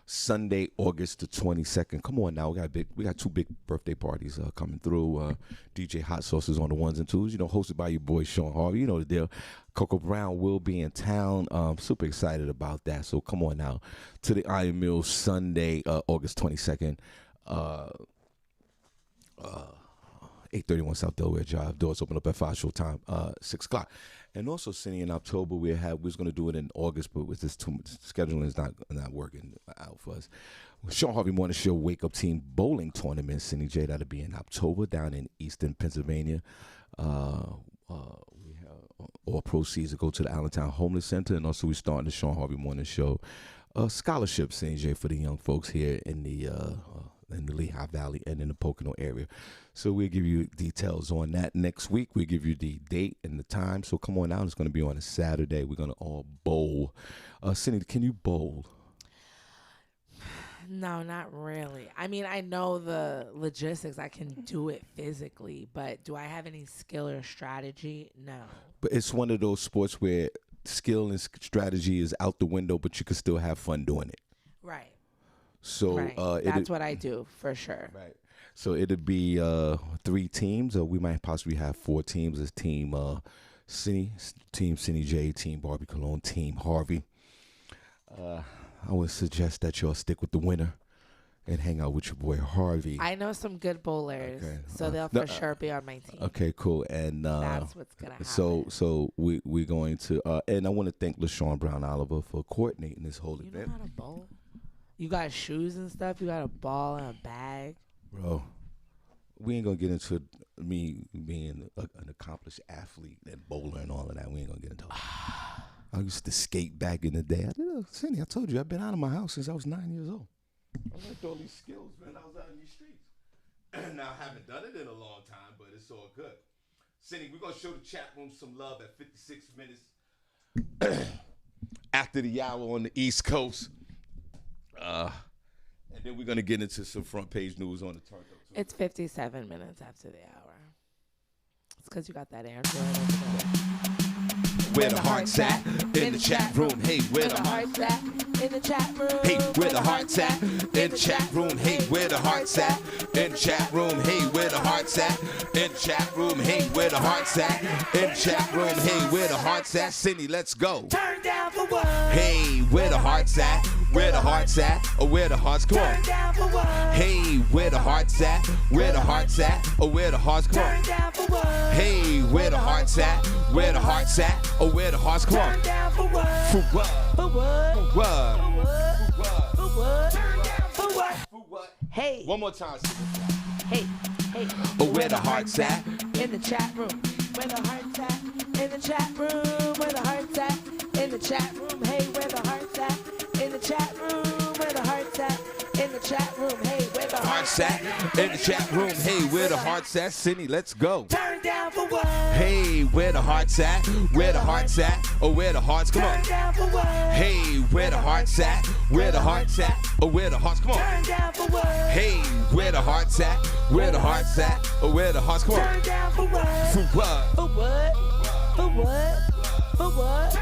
Sunday, August the 22nd. Come on now, we got two big birthday parties coming through. DJ Hot Sauces on the ones and twos, hosted by your boy Shawn Harvey. You know the deal. Coco Brown will be in town. Super excited about that. So come on now to the IMU Sunday, August 22nd. 831 South Delaware Drive. Doors open up at 5, show time 6 o'clock. And also, Senny, in October, we was going to do it in August, but with this scheduling is not working out for us. Shawn Harvey Morning Show Wake Up Team Bowling Tournament, Senny J, that'll be in October down in Eastern Pennsylvania. We have all proceeds to go to the Allentown Homeless Center, and also we starting the Shawn Harvey Morning Show scholarship, Senny J, for the young folks here in the Lehigh Valley and in the Pocono area. So we'll give you details on that next week. We'll give you the date and the time. So come on out. It's going to be on a Saturday. We're going to all bowl. Senny, can you bowl?
No, not really. I mean, I know the logistics. I can do it physically, but do I have any skill or strategy? No.
But it's one of those sports where skill and strategy is out the window, but you can still have fun doing it.
Right.
So
right. That's what I do for sure.
Right. So it'd be 3 teams, or we might possibly have 4 teams. It's Team Senny, Team Senny J, Team Barbi Cologne, Team Harvey. I would suggest that y'all stick with the winner and hang out with your boy Harvey.
I know some good bowlers, so they'll for sure be on my team.
Okay, cool. And
that's what's gonna happen.
So we're going to, and I want to thank LaShawn Brown Oliver for coordinating this whole event.
You know how to bowl? You got shoes and stuff. You got a ball and a bag.
Bro, we ain't gonna get into me being an accomplished athlete and bowler and all of that. We ain't gonna get into it. I used to skate back in the day. Senny, I told you, I've been out of my house since I was 9 years old. I learned all these skills, man. I was out in these streets. Now, I haven't done it in a long time, but it's all good. Senny, we're gonna show the chat room some love at 56 minutes after the hour on the East Coast. And then we're going to get into some front page news on the turn up.
It's 57 minutes after the hour. It's because you got that Android over there.
Where the heart's at? In the chat room. Hey, where the heart's at?
In the chat room.
Hey, where the heart's at? In the chat room. Hey, where the heart's at? In the chat room. Hey, where the heart's at? In the chat room. Hey, where the heart's at? In the chat room. Hey, where the heart's at? Senny, let's go.
Turn down for what?
Hey, where the heart's at? Where the heart's at? Or where the heart's come on?
Turn down for what?
Hey, where the heart's at? Where the heart's at? Or where the heart's come on?
Turn down for what?
Hey, where the heart's at? Where the heart's at? Or where the heart's come on?
Turn down for what?
For what?
For what?
For what?
For what?
For what?
Turn down for what?
For what?
Hey.
One more time.
Hey. Hey.
Or where the heart's at?
In the chat room. Where the heart's at? In the chat room. Where the heart's at? In the chat room. Hey, where the heart's at? In the chat room. Where the heart's at? In the chat room. Hey, where the heart's at?
In the chat room. Hey, where the heart's at? Senny, let's go.
Turn down for what? what?
Hey, where the hearts at? Where the hearts at? Oh, where the hearts? Come on.
Turn down for what?
Hey, where the hearts at? Where the hearts at? Oh, where the hearts? Come on.
Turn down for what?
Hey, where the hearts at? Where the hearts at? Oh, where the hearts? Come on.
Turn down for what?
For what?
For what? For what? For what?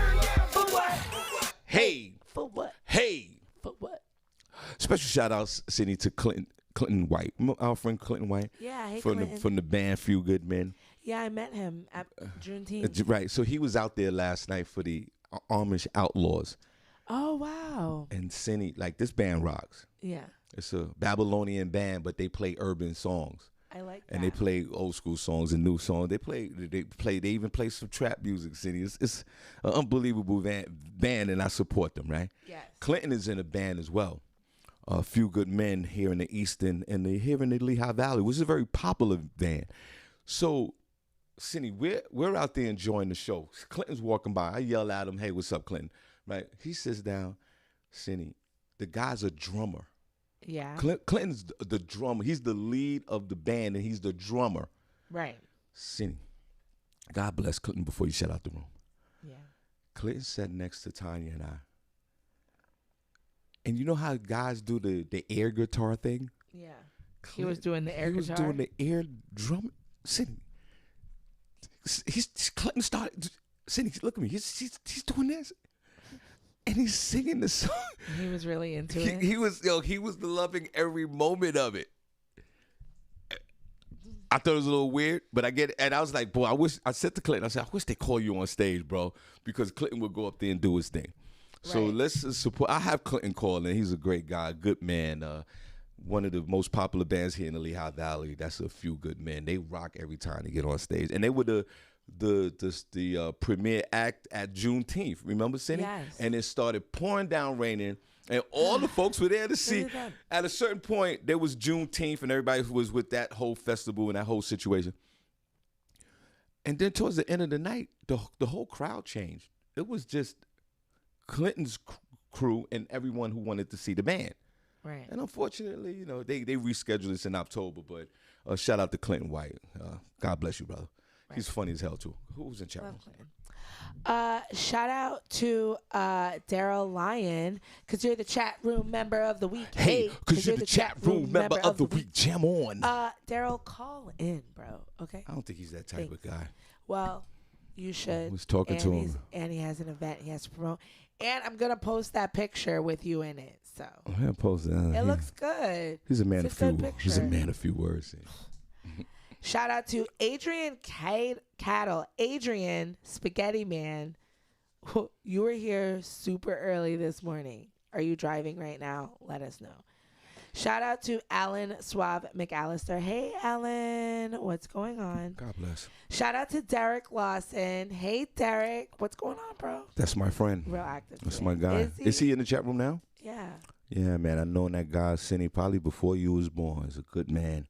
For what?
Hey.
For what?
Hey.
For what?
Special shout out, Senny, to Clinton White, our friend Clinton White.
Yeah, hey,
from
Clinton.
from the band Few Good Men.
Yeah, I met him at Juneteenth.
Right, so he was out there last night for the Amish Outlaws.
Oh, wow.
And Senny, like, this band rocks.
Yeah.
It's a Babylonian band, but they play urban songs.
I like that.
And they play old school songs and new songs. They even play some trap music, Senny. It's an unbelievable band, and I support them, right?
Yes.
Clinton is in a band as well. A Few Good Men here in the Eastern and here in the Lehigh Valley, which is a very popular band. So, Senny, we're out there enjoying the show. Clinton's walking by. I yell at him, "Hey, what's up, Clinton?" Right? He sits down. Senny, the guy's a drummer.
Yeah.
Clinton's the drummer. He's the lead of the band, and he's the drummer.
Right.
Senny, God bless Clinton before you shut out the room.
Yeah.
Clinton sat next to Tanya and I. And you know how guys do the air guitar thing?
Yeah. He was doing the air guitar.
He was doing the air drum. Senny, Clinton started. Senny, look at me. He's doing this. And he's singing the song.
He was really into it.
He was loving every moment of it. I thought it was a little weird, but I get it. And I was like, boy, I said to Clinton, I said, I wish they call you on stage, bro, because Clinton would go up there and do his thing. So
Right.
let's support. I have Clinton calling. He's a great guy, good man. One of the most popular bands here in the Lehigh Valley. That's A Few Good Men. They rock every time they get on stage. And they were the premiere act at Juneteenth. Remember, Senny?
Yes.
And it started pouring down raining, and all the folks were there to see. At a certain point, there was Juneteenth, and everybody was with that whole festival and that whole situation. And then towards the end of the night, the whole crowd changed. It was just Clinton's crew and everyone who wanted to see the band.
Right.
And unfortunately, you know, they rescheduled this in October, but shout out to Clinton White. God bless you, brother. Right. He's funny as hell, too. Who was in chat room?
Shout out to Daryl Lyon, because you're the chat room member of the week.
Hey, because you're the chat room member of the week. Jam on.
Daryl, call in, bro, okay?
I don't think he's that type of guy.
Well, you should.
I was talking to him.
And he has an event he has to promote. And I'm going to post that picture with you in it. So
I'm going to post that.
It looks good.
He's a man of few words.
Shout out to Adrian Cattle. Adrian, Spaghetti Man. You were here super early this morning. Are you driving right now? Let us know. Shout out to Alan Suave McAllister. Hey, Alan. What's going on?
God bless.
Shout out to Derek Lawson. Hey, Derek. What's going on, bro?
That's my friend.
Real active.
That's my guy. Is he in the chat room now?
Yeah.
Yeah, man. I known that guy, Senny, probably before you was born. He's a good man.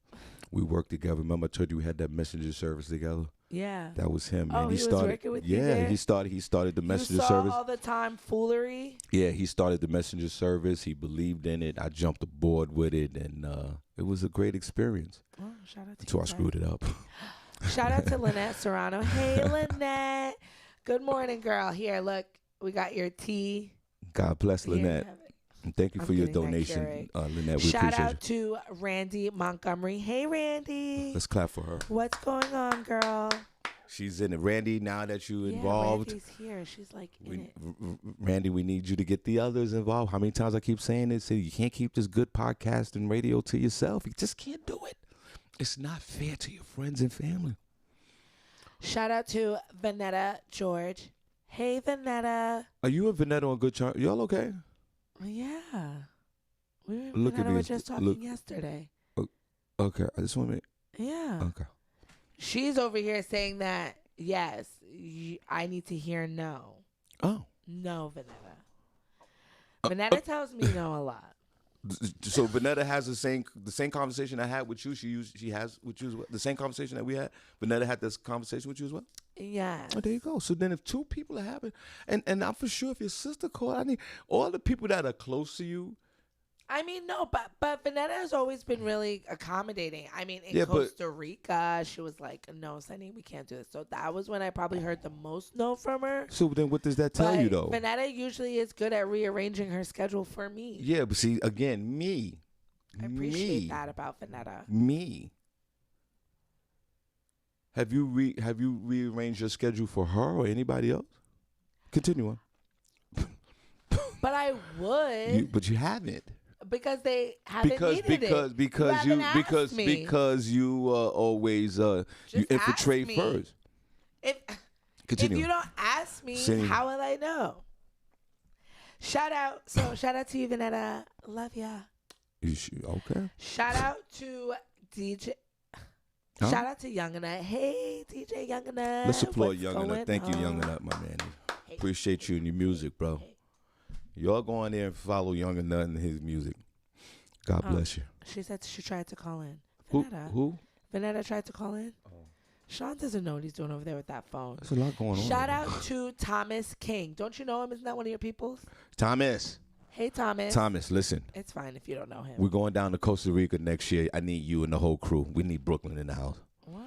We worked together. Remember I told you we had that messenger service together?
Yeah.
That was him, man.
Oh, he was working with you there?
he started the messenger
you saw
service.
All the time foolery?
Yeah, he started the messenger service. He believed in it. I jumped aboard with it, and it was a great experience.
Oh, shout out to
Until I screwed it up.
Shout out to Lynette Serrano. Hey, Lynette. Good morning, girl. Here, look. We got your tea.
God bless
Here,
Lynette. And thank you for your donation, Lynette. We
Shout
appreciate
out to Randy Montgomery. Hey, Randy.
Let's clap for her.
What's going on, girl?
She's in it. Randy, now that you're involved.
Randy's here. She's like in it.
Randy, we need you to get the others involved. How many times I keep saying this? You can't keep this good podcast and radio to yourself. You just can't do it. It's not fair to your friends and family.
Shout out to Vanetta George. Hey, Vanetta.
Are you and Vanetta on good terms? Y'all okay?
Yeah.
Look at me.
We were just talking yesterday.
Okay. I just want to make.
Yeah.
Okay.
She's over here saying that, yes, I need to hear no.
Oh.
No, Vanetta. Vanetta tells me no a lot.
So Vanetta has the same conversation I had with you. She has with you as well. The same conversation that we had. Vanetta had this conversation with you as well.
Yeah.
Oh, there you go. So then, if two people are having, and I'm for sure if your sister called, I need all the people that are close to you.
I mean, no, but Vanetta has always been really accommodating. I mean, in
Yeah, but-
Costa Rica, she was like, "No, Senny, we can't do this." So that was when I probably heard the most no from her.
So then what does that tell you, though?
Vanetta usually is good at rearranging her schedule for me.
Yeah, but see, again, me.
I appreciate that about Vanetta.
Me. Have you rearranged your schedule for her or anybody else? Continue on.
But I would.
But you haven't.
Because they haven't needed it.
Because you always you infiltrate
me.
first.
If
Continue.
you don't ask me,
Senny.
how will I know? Shout out to you, Vanetta. Love ya.
Okay.
Shout out to DJ.
Huh?
Shout out to Youngana. Hey, DJ Youngana.
Let's applaud
What's
Youngana.
going
Thank you,
on?
Youngana, my man.
Hey.
Appreciate you and your music, bro.
Hey.
Y'all go on there and follow Youngana and his music. God bless you.
She said she tried to call in.
Who?
Vanetta.
Who?
Vanetta tried to call in. Sean doesn't know what he's doing over there with that phone.
There's a lot going on.
Shout out to Thomas King. Don't you know him? Isn't that one of your peoples?
Thomas.
Hey, Thomas.
Thomas, listen.
It's fine if you don't know him.
We're going down to Costa Rica next year. I need you and the whole crew. We need Brooklyn in the house.
What?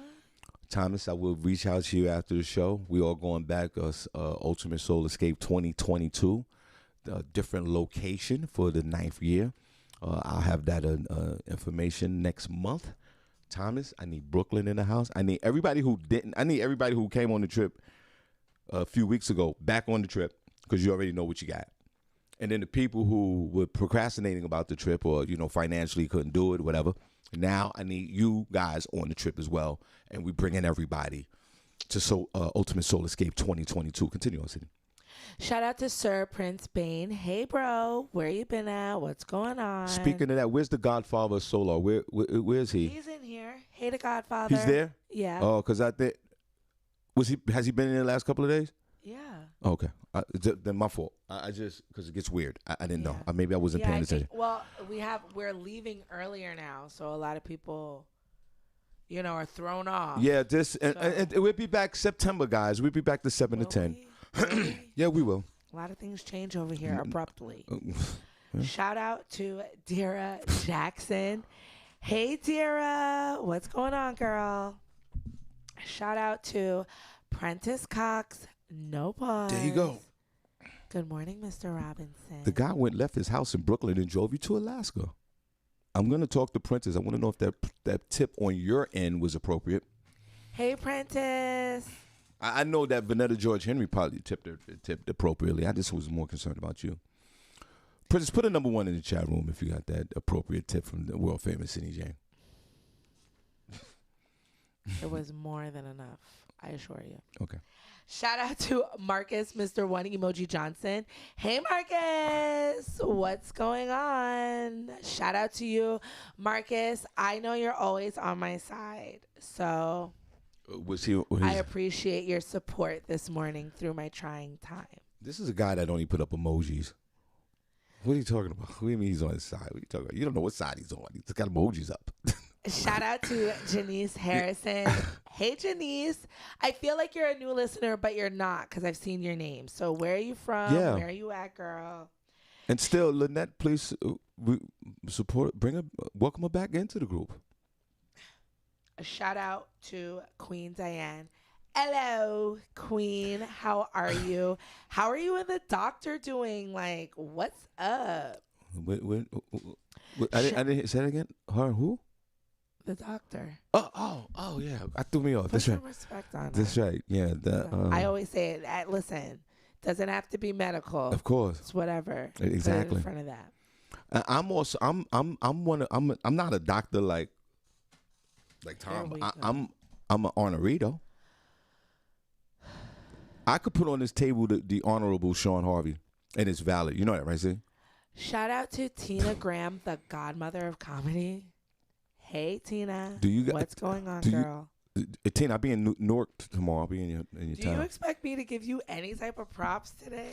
Thomas, I will reach out to you after the show. We all going back Ultimate Soul Escape 2022, a different location for the 9th year. I'll have that information next month. Thomas, I need Brooklyn in the house. I need everybody who didn't. I need everybody who came on the trip a few weeks ago back on the trip because you already know what you got. And then the people who were procrastinating about the trip or, financially couldn't do it, whatever. Now I need you guys on the trip as well. And we bring in everybody to Ultimate Soul Escape 2022. Continue on, Senny.
Shout out to Sir Prince Bane. Hey, bro, where you been at? What's going on?
Speaking of that, where's the Godfather of Solar? Where's he?
He's in here. Hey, the Godfather.
He's there?
Yeah.
Oh, because I think, has he been in the last couple of days?
Yeah.
Okay. Then my fault. I just, because it gets weird. I didn't know. Maybe I wasn't paying attention.
Well, we're leaving earlier now, so a lot of people, are thrown off.
Yeah, and we'll be back September, guys. We'll be back to 7 to 10.
Really?
Yeah, we will.
A lot of things change over here abruptly. Shout out to Dira Jackson. Hey, Dira. What's going on, girl? Shout out to Prentice Cox. No pause.
There you go.
Good morning, Mr. Robinson.
The guy left his house in Brooklyn and drove you to Alaska. I'm going to talk to Prentice. I want to know if that tip on your end was appropriate.
Hey, Prentice.
I know that Vanetta George Henry probably tipped appropriately. I just was more concerned about you. Prentice, put a number 1 in the chat room if you got that appropriate tip from the world famous Senny Jane.
It was more than enough, I assure you.
Okay.
Shout out to Marcus, Mr. One Emoji Johnson. Hey, Marcus. What's going on? Shout out to you, Marcus. I know you're always on my side. So I appreciate your support this morning through my trying time.
This is a guy that only put up emojis. What are you talking about? What do you mean he's on his side? What are you talking about? You don't know what side he's on. He's got emojis up.
Shout out to Janice Harrison. Hey, Janice. I feel like you're a new listener, but you're not because I've seen your name. So where are you from?
Yeah.
Where are you at, girl?
And still, Lynette, please welcome her back into the group.
A shout out to Queen Diane. Hello, Queen. How are you? How are you and the doctor doing? Like, what's up?
I didn't say that again. Her who?
The doctor.
Oh, yeah. I threw me off.
Put
That's
some
right.
respect on
That's
her.
right. Yeah.
I always say it. Listen, doesn't have to be medical.
Of course.
It's whatever.
Exactly.
Put it in front of that.
I'm also I'm not a doctor like Tom. I'm an honorito. I could put on this table the honorable Shawn Harvey, and it's valid. You know that, right, see?
Shout out to Tina Graham, the godmother of comedy. Hey, Tina. What's going on, girl?
Tina, I'll be in Newark tomorrow. I'll be in your town.
Do you expect me to give you any type of props today?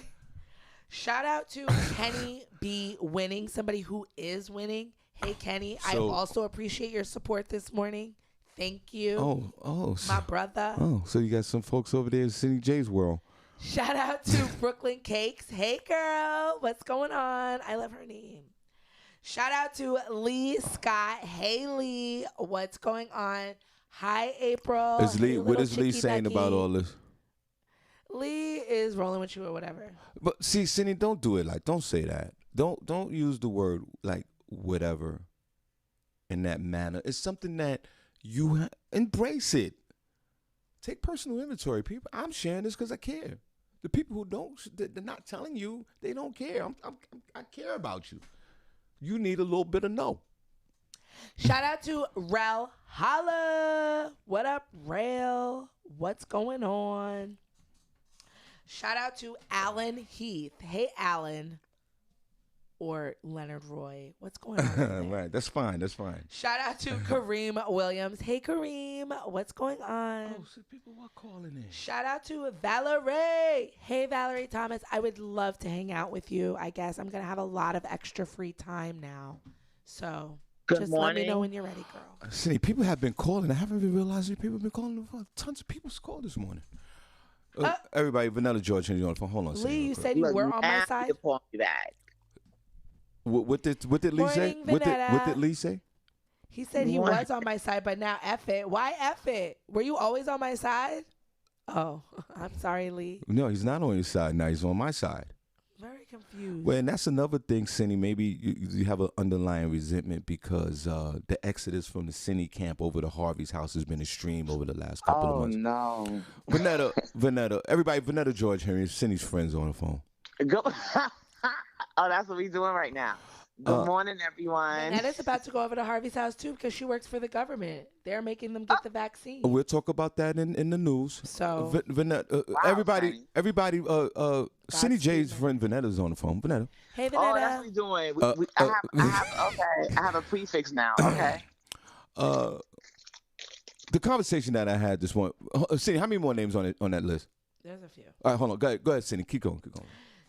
Shout out to Kenny B winning, somebody who is winning. Hey, Kenny, I also appreciate your support this morning. Thank you. My brother.
Oh, so you got some folks over there in Senny J's world.
Shout out to Brooklyn Cakes. Hey, girl. What's going on? I love her name. Shout out to Lee Scott. Hey, Lee. What's going on? Hi, April.
Is Lee,
Hey,
what
little
is Lee
chicky
saying
ducky.
about all this?
Lee is rolling with you or whatever.
But see, Senny, don't do it like. Don't say that. Don't use the word like whatever in that manner. It's something that you embrace it. Take personal inventory, people. I'm sharing this because I care. The people who don't, they're not telling you. They don't care. I care about you. You need a little bit of no.
Shout out to Rel Holla. What up, Rel? What's going on? Shout out to Alan Heath. Hey, Alan. Or Leonard Roy. What's going on?
Right. That's fine. That's fine.
Shout out to Kareem Williams. Hey, Kareem. What's going on?
Oh, so people are calling in.
Shout out to Valerie. Hey, Valerie Thomas. I would love to hang out with you. I guess I'm going to have a lot of extra free time now. So
Good
just
morning.
let me know when you're ready, girl.
See, people have been calling. I haven't even realized that people have been calling. Tons of people's called this morning. Everybody, Vanilla George, on the phone. Hold on a second.
Lee,
real
you
quick.
said you
Look,
were
you
on my
have
side.
to call me back.
What did Lee say?
Morning,
What
Vanetta.
did Lee say?
He said he
What?
was on my side, but now F it. Why F it? Were you always on my side? Oh, I'm sorry, Lee.
No, he's not on your side now. He's on my side.
Very confused.
Well, and that's another thing, Senny. Maybe you have an underlying resentment because the exodus from the Senny camp over to Harvey's house has been extreme over the last couple of
Oh
months.
no.
Vanetta, everybody, Vanetta George Henry, Senny's friends on the phone.
Go. Oh, that's what we doing right now. Good morning, everyone.
Anna's about to go over to Harvey's house too because she works for the government. They're making them get the vaccine.
We'll talk about that in the news.
So
Vanetta,
Wow,
everybody, Senny J's
Godspeed,
friend Vanetta's on the phone. Vanetta.
hey,
Oh, that's
Vanetta.
what we doing. I have a prefix now. Okay.
The conversation that I had this morning. Senny, how many more names on that list?
There's a few.
All right, hold on. Go ahead, Senny. Keep going.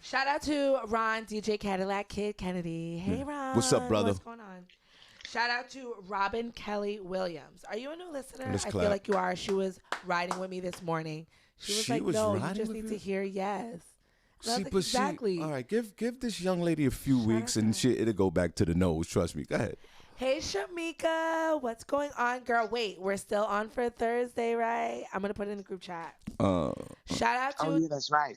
Shout out to Ron, DJ Cadillac Kid Kennedy. Hey, Ron.
What's up, brother?
What's going on? Shout out to Robin Kelly Williams. Are you a new listener?
Let's
I
clap.
feel like you are. She was riding with me this morning. She was like, no, you
riding
just
with
need
you?
to hear yes. And I was
See,
like,
but
exactly.
all right, give this young lady a few
Shout
weeks
out
and
to
shit, it'll go back to the nose. Trust me. Go ahead.
Hey, Shamika. What's going on, girl? Wait, we're still on for Thursday, right? I'm going to put it in the group chat. Shout out to
Oh, yeah, that's right.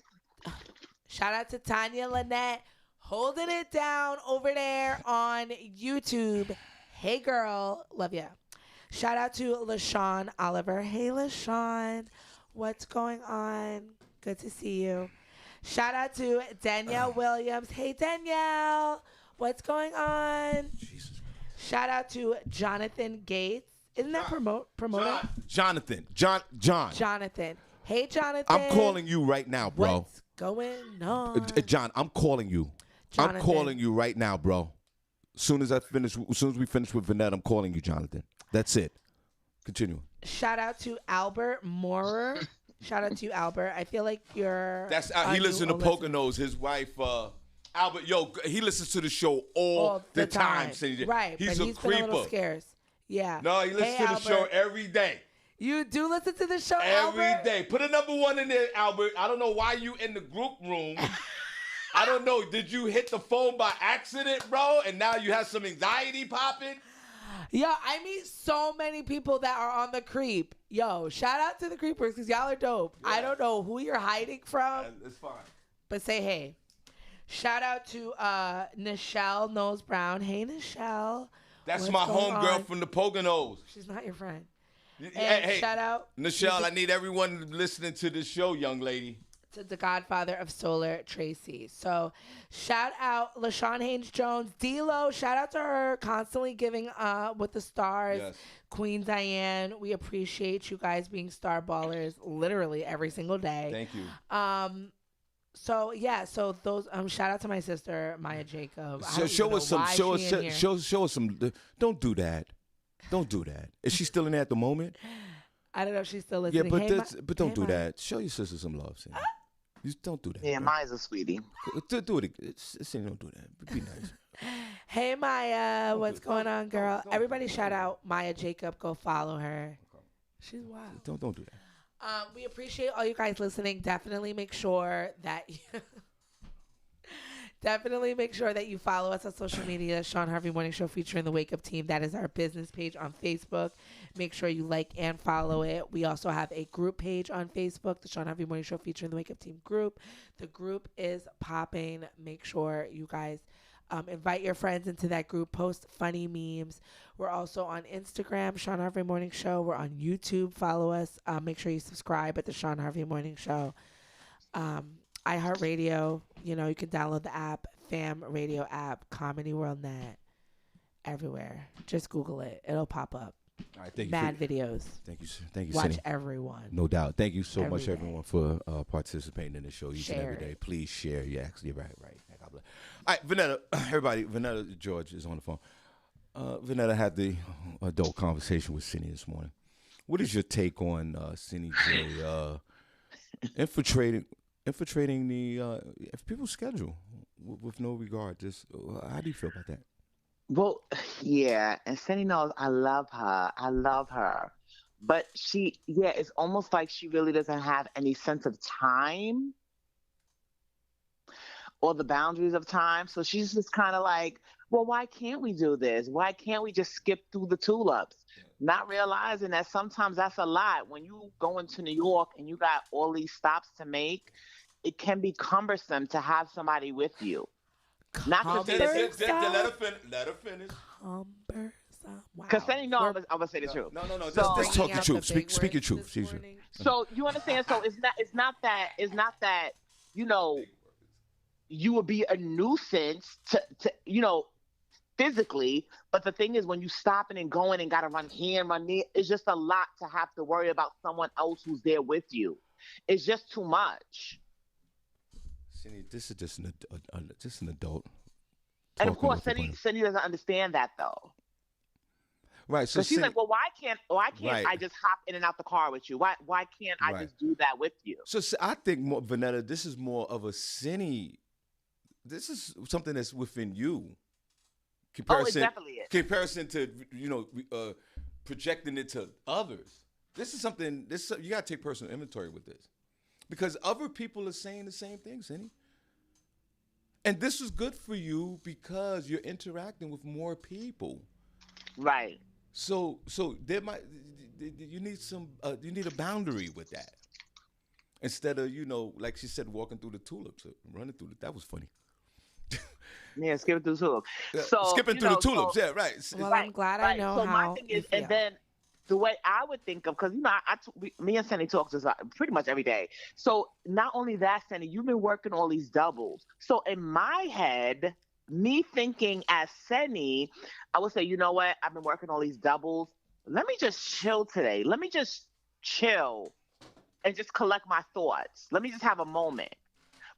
Shout out to Tanya Lynette holding it down over there on YouTube. Hey, girl. Love ya. Shout out to LaShawn Oliver. Hey, LaShawn. What's going on? Good to see you. Shout out to Danielle Williams. Hey, Danielle. What's going on?
Jesus.
Shout out to Jonathan Gates. Isn't that promoter?
Jonathan.
Jonathan. Hey, Jonathan.
I'm calling you right now, bro.
What's going on?
John, I'm calling you.
Jonathan.
I'm calling you right now, bro. As soon as we finish with Vanette, I'm calling you, Jonathan. That's it. Continue.
Shout out to Albert Moorer. Shout out to you, Albert. I feel like you're.
He listens to Poconos. His wife, Albert. Yo, he listens to the show all the time.
Right,
He's
but
a
he's
creeper.
been a little scarce. Yeah.
No, he listens to the show every day.
You do listen to the show
Every
Albert?
day. Put a number 1 in there, Albert. I don't know why you in the group room. I don't know. Did you hit the phone by accident, bro? And now you have some anxiety popping?
Yo, I meet so many people that are on the creep. Yo, shout out to the creepers because y'all are dope.
Yeah.
I don't know who you're hiding from,
It's fine.
but say hey. Shout out to Nichelle Nose Brown. Hey, Nichelle.
That's
What's
my
going
homegirl
on?
from the Poconos.
She's not your friend. And
Hey,
shout out
Nichelle, I need everyone listening to this show, young lady.
to the godfather of solar, Tracy. So shout out LaShawn Haynes Jones. D-Lo, shout out to her constantly giving with the stars.
Yes.
Queen Diane, we appreciate you guys being star ballers literally every single day.
Thank you.
So yeah, so those shout out to my sister Maya Jacob.
Show us some. Don't do that. Don't do that. Is she still in there at the moment?
I don't know if she's still
Yeah,
listening.
but don't
hey,
do
Maya.
that. Show your sister some love, Cindy. Just don't do that.
Yeah,
bro.
mine's a sweetie.
Do it. Cindy, don't do that. Be nice.
Hey Maya, what's
do- don't-
going on, girl?
don't-
Everybody shout out Maya Jacob. Go follow her. She's wild.
Don't do that.
We appreciate all you guys listening. Definitely make sure that Definitely make sure that you follow us on social media, Shawn Harvey Morning Show featuring the Wake Up Team. That is our business page on Facebook. Make sure you like and follow it. We also have a group page on Facebook, the Shawn Harvey Morning Show featuring the Wake Up Team group. The group is popping. Make sure you guys invite your friends into that group. Post funny memes. We're also on Instagram, Shawn Harvey Morning Show. We're on YouTube. Follow us. Make sure you subscribe at the Shawn Harvey Morning Show. iHeartRadio, you can download the app, Fam Radio app, Comedy World Net, everywhere. Just Google it. It'll pop up.
All right, thank
Mad
you.
videos.
Thank you,
Watch
Senny.
everyone.
No doubt. Thank you so much,
day.
everyone, for participating in the show each and every
Share
day.
it.
Please share. Yeah, actually, right. God bless. All right, Vanetta, everybody. Vanetta George is on the phone. Vanetta had the adult conversation with Senny this morning. What is your take on Senny J infiltrating the people's schedule with no regard? Just how do you feel about that?
Well, yeah, and Senny knows I love her. But it's almost like she really doesn't have any sense of time or the boundaries of time. So she's just kind of like, well, why can't we do this? Why can't we just skip through the tulips? Not realizing that sometimes that's a lot. When you go into New York and you got all these stops to make, it can be cumbersome to have somebody with you. Not to say that.
Let her finish.
Cumbersome. Wow.
Because Senny, I'm gonna say the truth.
No.
So,
Just talk the truth. Speak your truth.
So you understand? So it's not that you would be a nuisance to physically, but the thing is, when you stopping and going and gotta run here and run there, it's just a lot to have to worry about someone else who's there with you. It's just too much.
Senny, this is just an adult.
And of course, Senny doesn't understand that though.
Right. So
she's like, well, why can't
right.
I just hop in and out the car with you? Why can't I just do that with you?
So I think Vanetta, this is more of a Senny. This is something that's within you.
It definitely is.
Comparison to projecting it to others. This is something. You got to take personal inventory with this, because other people are saying the same thing, Senny. And this is good for you because you're interacting with more people.
Right.
So you need a boundary with that. Instead of, like she said, walking through the tulips, running through that was funny.
Yeah, skipping through the tulips. So
skipping through the tulips, yeah, right.
Well, I'm glad I know
so
how.
My thing is, and then the way I would think of, because me and Senny talk just pretty much every day. So not only that, Senny, you've been working all these doubles. So in my head, me thinking as Senny, I would say, you know what? I've been working all these doubles. Let me just chill today. Let me just chill and just collect my thoughts. Let me just have a moment.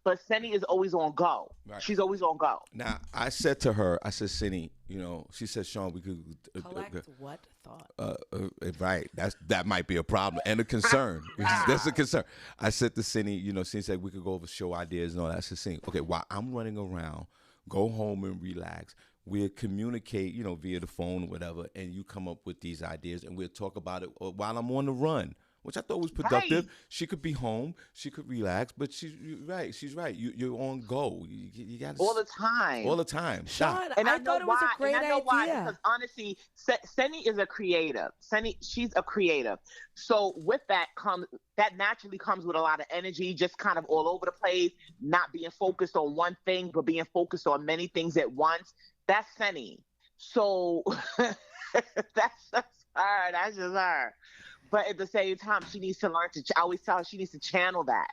But Senny is always on go. Right. She's always on go.
Now, I said to her, Senny, she said, Shawn, we could
collect what thought?
Right. That might be a problem and a concern. That's a concern. I said to Senny, Senny said we could go over show ideas and all that. I said, Senny, okay, while I'm running around, go home and relax. We'll communicate, via the phone or whatever, and you come up with these ideas, and we'll talk about it while I'm on the run, which I thought was productive. Right. She could be home, she could relax, but she's right. She's right. You're on go. You got
all the time.
All the time.
Shawn, and I thought it was a great idea. Why,
because honestly, Senny is a creative. She's a creative. So with that naturally comes with a lot of energy, just kind of all over the place, not being focused on one thing, but being focused on many things at once. That's Senny. So that's her. That's just her. But at the same time, she needs to learn I always tell her she needs to channel that.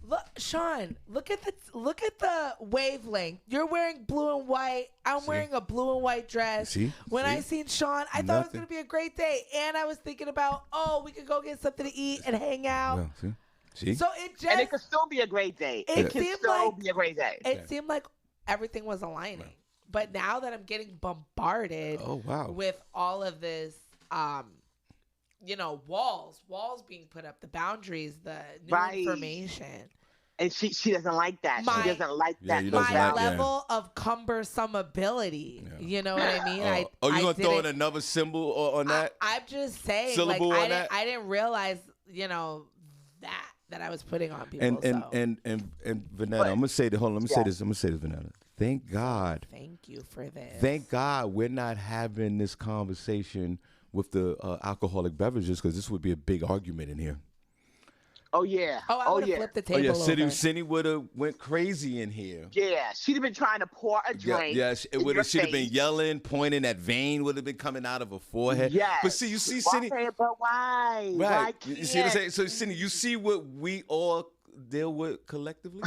Look, Shawn, look at the wavelength. You're wearing blue and white. I'm wearing a blue and white dress. When I seen Shawn, I thought it was going to be a great day. And I was thinking about, we could go get something to eat and hang out.
Yeah, see?
So and it could still be a great day. It could still be a great day.
It seemed like everything was aligning. Right. But now that I'm getting bombarded with all of this, walls being put up, the boundaries, the new information.
And she doesn't like that. She doesn't like that.
My level of cumbersome ability. Yeah. You know what I mean?
You're going to throw in another symbol on that?
I'm just saying.
Syllable on that?
I didn't realize, that. that I was putting on people.
And Vanetta, I'm gonna say this. Hold on, let me say this. Vanetta. Thank God.
Thank you for this.
Thank God we're not having this conversation with the alcoholic beverages, because this would be a big argument in here.
Oh yeah.
Oh, I would have flipped the table over.
Senny would have went crazy in here.
Yeah, she'd have been trying to pour a drink.
Yes, it would have. She'd have been yelling, pointing. That vein would have been coming out of her forehead.
Yes.
But see, you see, Senny.
But why?
Right.
Why
You see what I'm saying? So, Senny, you see what we all deal with collectively.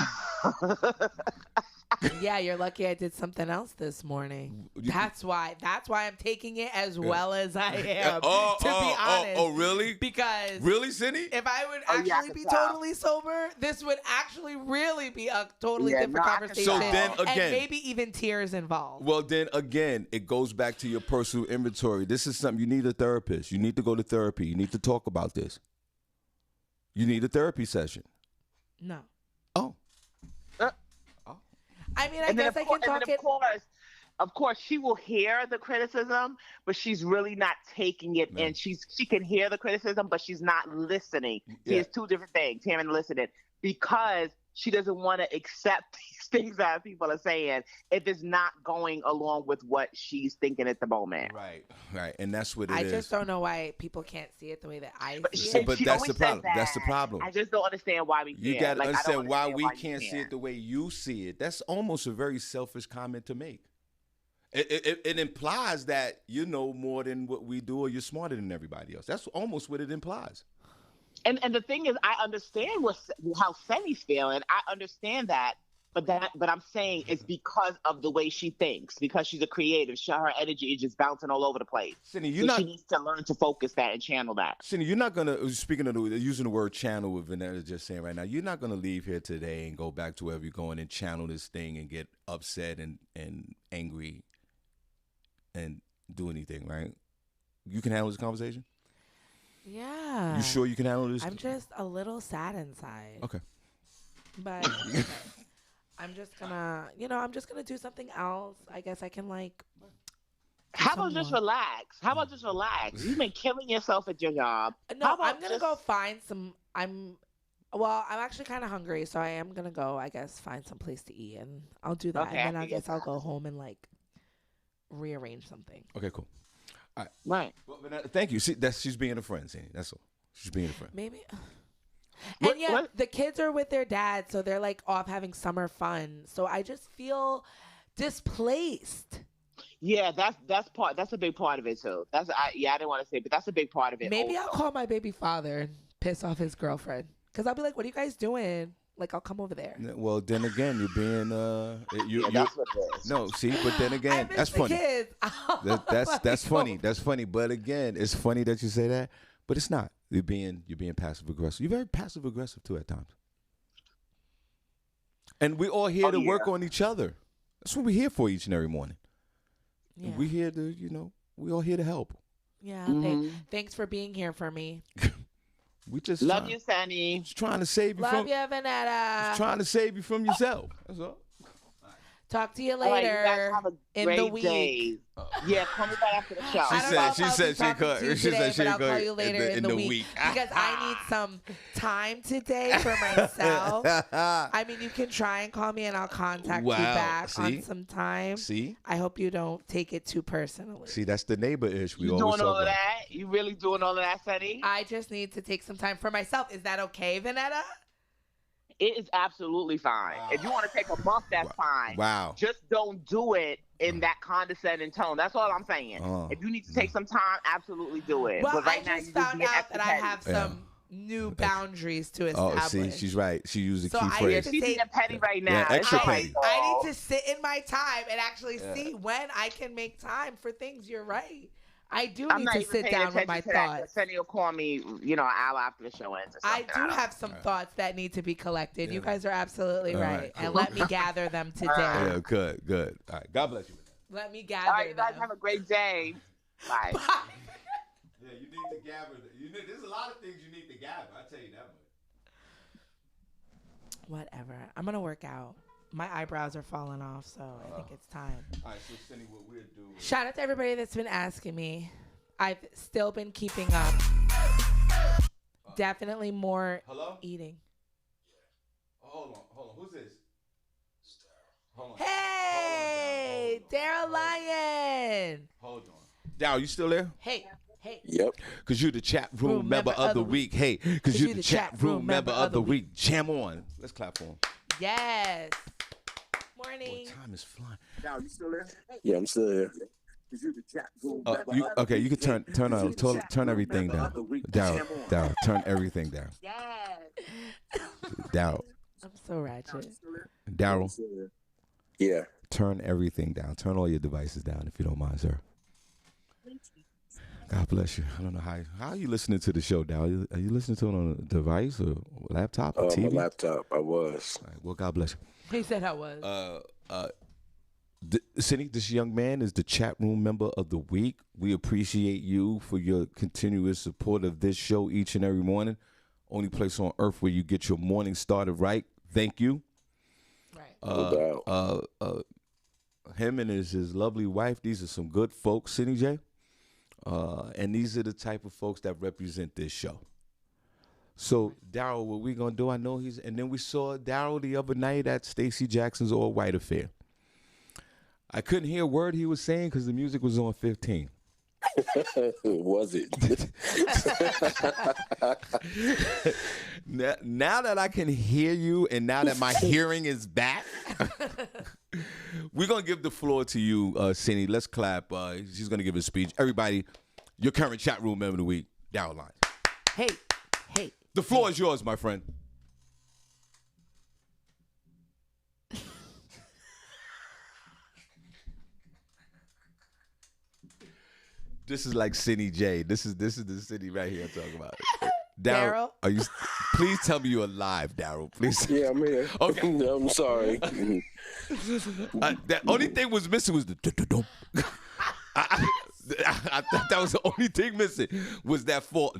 Yeah, you're lucky I did something else this morning. That's why I'm taking it as well as I am. To be honest.
Oh, really?
Because
really, Senny?
if I would actually be totally sober, this would actually really be a totally different conversation.
So then again,
and maybe even tears involved.
Well, then again, it goes back to your personal inventory. This is something you need a therapist. You need to go to therapy. You need to talk about this. You need a therapy session.
No.
Oh.
I mean, I guess I can talk it.
Of course, she will hear the criticism, but she's really not taking it in. She can hear the criticism, but she's not listening. See, it's two different things, hearing and listening, because she doesn't want to accept these things that people are saying if it's not going along with what she's thinking at the moment.
Right. And that's what it is.
I just don't know why people can't see it the way that I see it.
But that's the problem. That's the problem.
I just don't understand why we can't.
You got to understand why we can't see it the way you see it. That's almost a very selfish comment to make. It implies that you know more than what we do, or you're smarter than everybody else. That's almost what it implies.
And the thing is, I understand how Senny's feeling. I understand that, but I'm saying it's because of the way she thinks, because she's a creative. Her energy is just bouncing all over the place.
Senny,
she needs to learn to focus that and channel that.
Senny, you're not gonna, speaking of using the word channel, with Vanessa just saying right now, you're not gonna leave here today and go back to wherever you're going and channel this thing and get upset and angry and do anything, right? You can handle this conversation?
Yeah.
You sure you can handle this?
I'm just a little sad inside.
Okay.
But I'm just gonna do something else. I guess I can
How about just relax? You've been killing yourself at your job.
No, I'm gonna go find some. I'm actually kind of hungry, so I am gonna go, I guess, find some place to eat, and I'll do that. Okay, and then I guess I'll go home and rearrange something.
Okay, cool. All right.
Right.
Well, thank you. See, she's being a friend, Senny. That's all. She's being a friend.
Maybe. And the kids are with their dad, so they're off having summer fun. So I just feel displaced.
Yeah, that's a big part of it too. I didn't want to say, but that's a big part of it.
Maybe I'll call my baby father and piss off his girlfriend, because I'll be like, "What are you guys doing?" I'll come over there.
Well, then again, you're being
that's what it is.
No, see, but then again, that's funny. That's funny. That's funny. But again, it's funny that you say that, but it's not. You're being passive aggressive. You're very passive aggressive too at times. And we're all here to work on each other. That's what we're here for each and every morning. Yeah. We're here to, we're all here to help.
Yeah. Thanks for being here for me.
We just
love you, Senny.
Just trying to save you
love you, Vanetta.
Just trying to save you from yourself. That's all.
Talk to you later.
You guys have a great
in the week.
Day. Yeah, call me back after the show.
She said
I'll call you later in the week because I need some time today for myself. I mean, you can try and call me and I'll contact you back on some time.
See?
I hope you don't take it too personally.
See, that's the neighbor-ish we
always
talk about.
You doing all of that? You really doing all of that, Senny?
I just need to take some time for myself. Is that okay, Vanetta?
It is absolutely fine. Wow. If you want to take a month, that's fine.
Wow.
Just don't do it in that condescending tone. That's all I'm saying. If you need to take some time, absolutely do it.
Well,
but right
I just found out that I have some new boundaries to establish.
Oh, see, she's right. She used a key
phrase.
phrase.
She's being petty right now.
Yeah, extra petty.
I need to sit in my time and actually see when I can make time for things. You're right. I do need to sit down with my thoughts.
Senny will call me, an hour after the show ends.
I do have some thoughts that need to be collected. Yeah. You guys are absolutely right. Cool. And let me gather them today.
Yeah, good. All right. God bless you.
Let me gather them.
All right, you guys have a great day. Bye.
Yeah, you need to gather. There's a lot of things you need to gather. I tell you that much.
Whatever. I'm going to work out. My eyebrows are falling off, so I think it's time.
All right, so Senny, what we'll do.
Shout out to everybody that's been asking me. I've still been keeping up. Definitely more eating.
Hold on. Who's this? Hold on.
Hey, Daryl Lyon.
Hold on. Daryl, you still there?
Hey.
Yep.
Because you're the chat room member of the week. Hey, because you're the chat room member of the week. Jam on. Let's clap for him.
Yes. Morning.
Boy, time is flying.
Daryl, you still there?
Yeah, I'm still here.
Okay, you can turn everything down. Daryl, turn everything down.
Yes.
Daryl,
I'm so ratchet.
Daryl,
Yeah.
turn everything down. Turn all your devices down if you don't mind, sir. God bless you. I don't know how are you listening to the show, Daryl? Are you listening to it on a device or laptop or TV?
My laptop. I was.
All right, well, God bless you.
He said I was.
Senny, this young man is the chat room member of the week. We appreciate you for your continuous support of this show each and every morning. Only place on earth where you get your morning started right. Thank you.
Right.
No doubt.
Him and his lovely wife, these are some good folks, Senny J. And these are the type of folks that represent this show. So, Daryl, what we going to do, I know and then we saw Daryl the other night at Stacey Jackson's All White Affair. I couldn't hear a word he was saying because the music was on 15.
Was it?
Now that I can hear you and now that my hearing is back, we're going to give the floor to you, Senny. Let's clap. She's going to give a speech. Everybody, your current chat room member of the week, Daryl Lyon.
Hey.
The floor is yours, my friend. This is like Senny J. This is the Senny right here I'm talking about.
Daryl?
Are you? Please tell me you're alive, Daryl. Please.
Yeah, I'm here.
Okay.
I'm sorry.
That only thing was missing was the. I thought that was the only thing missing was that fall.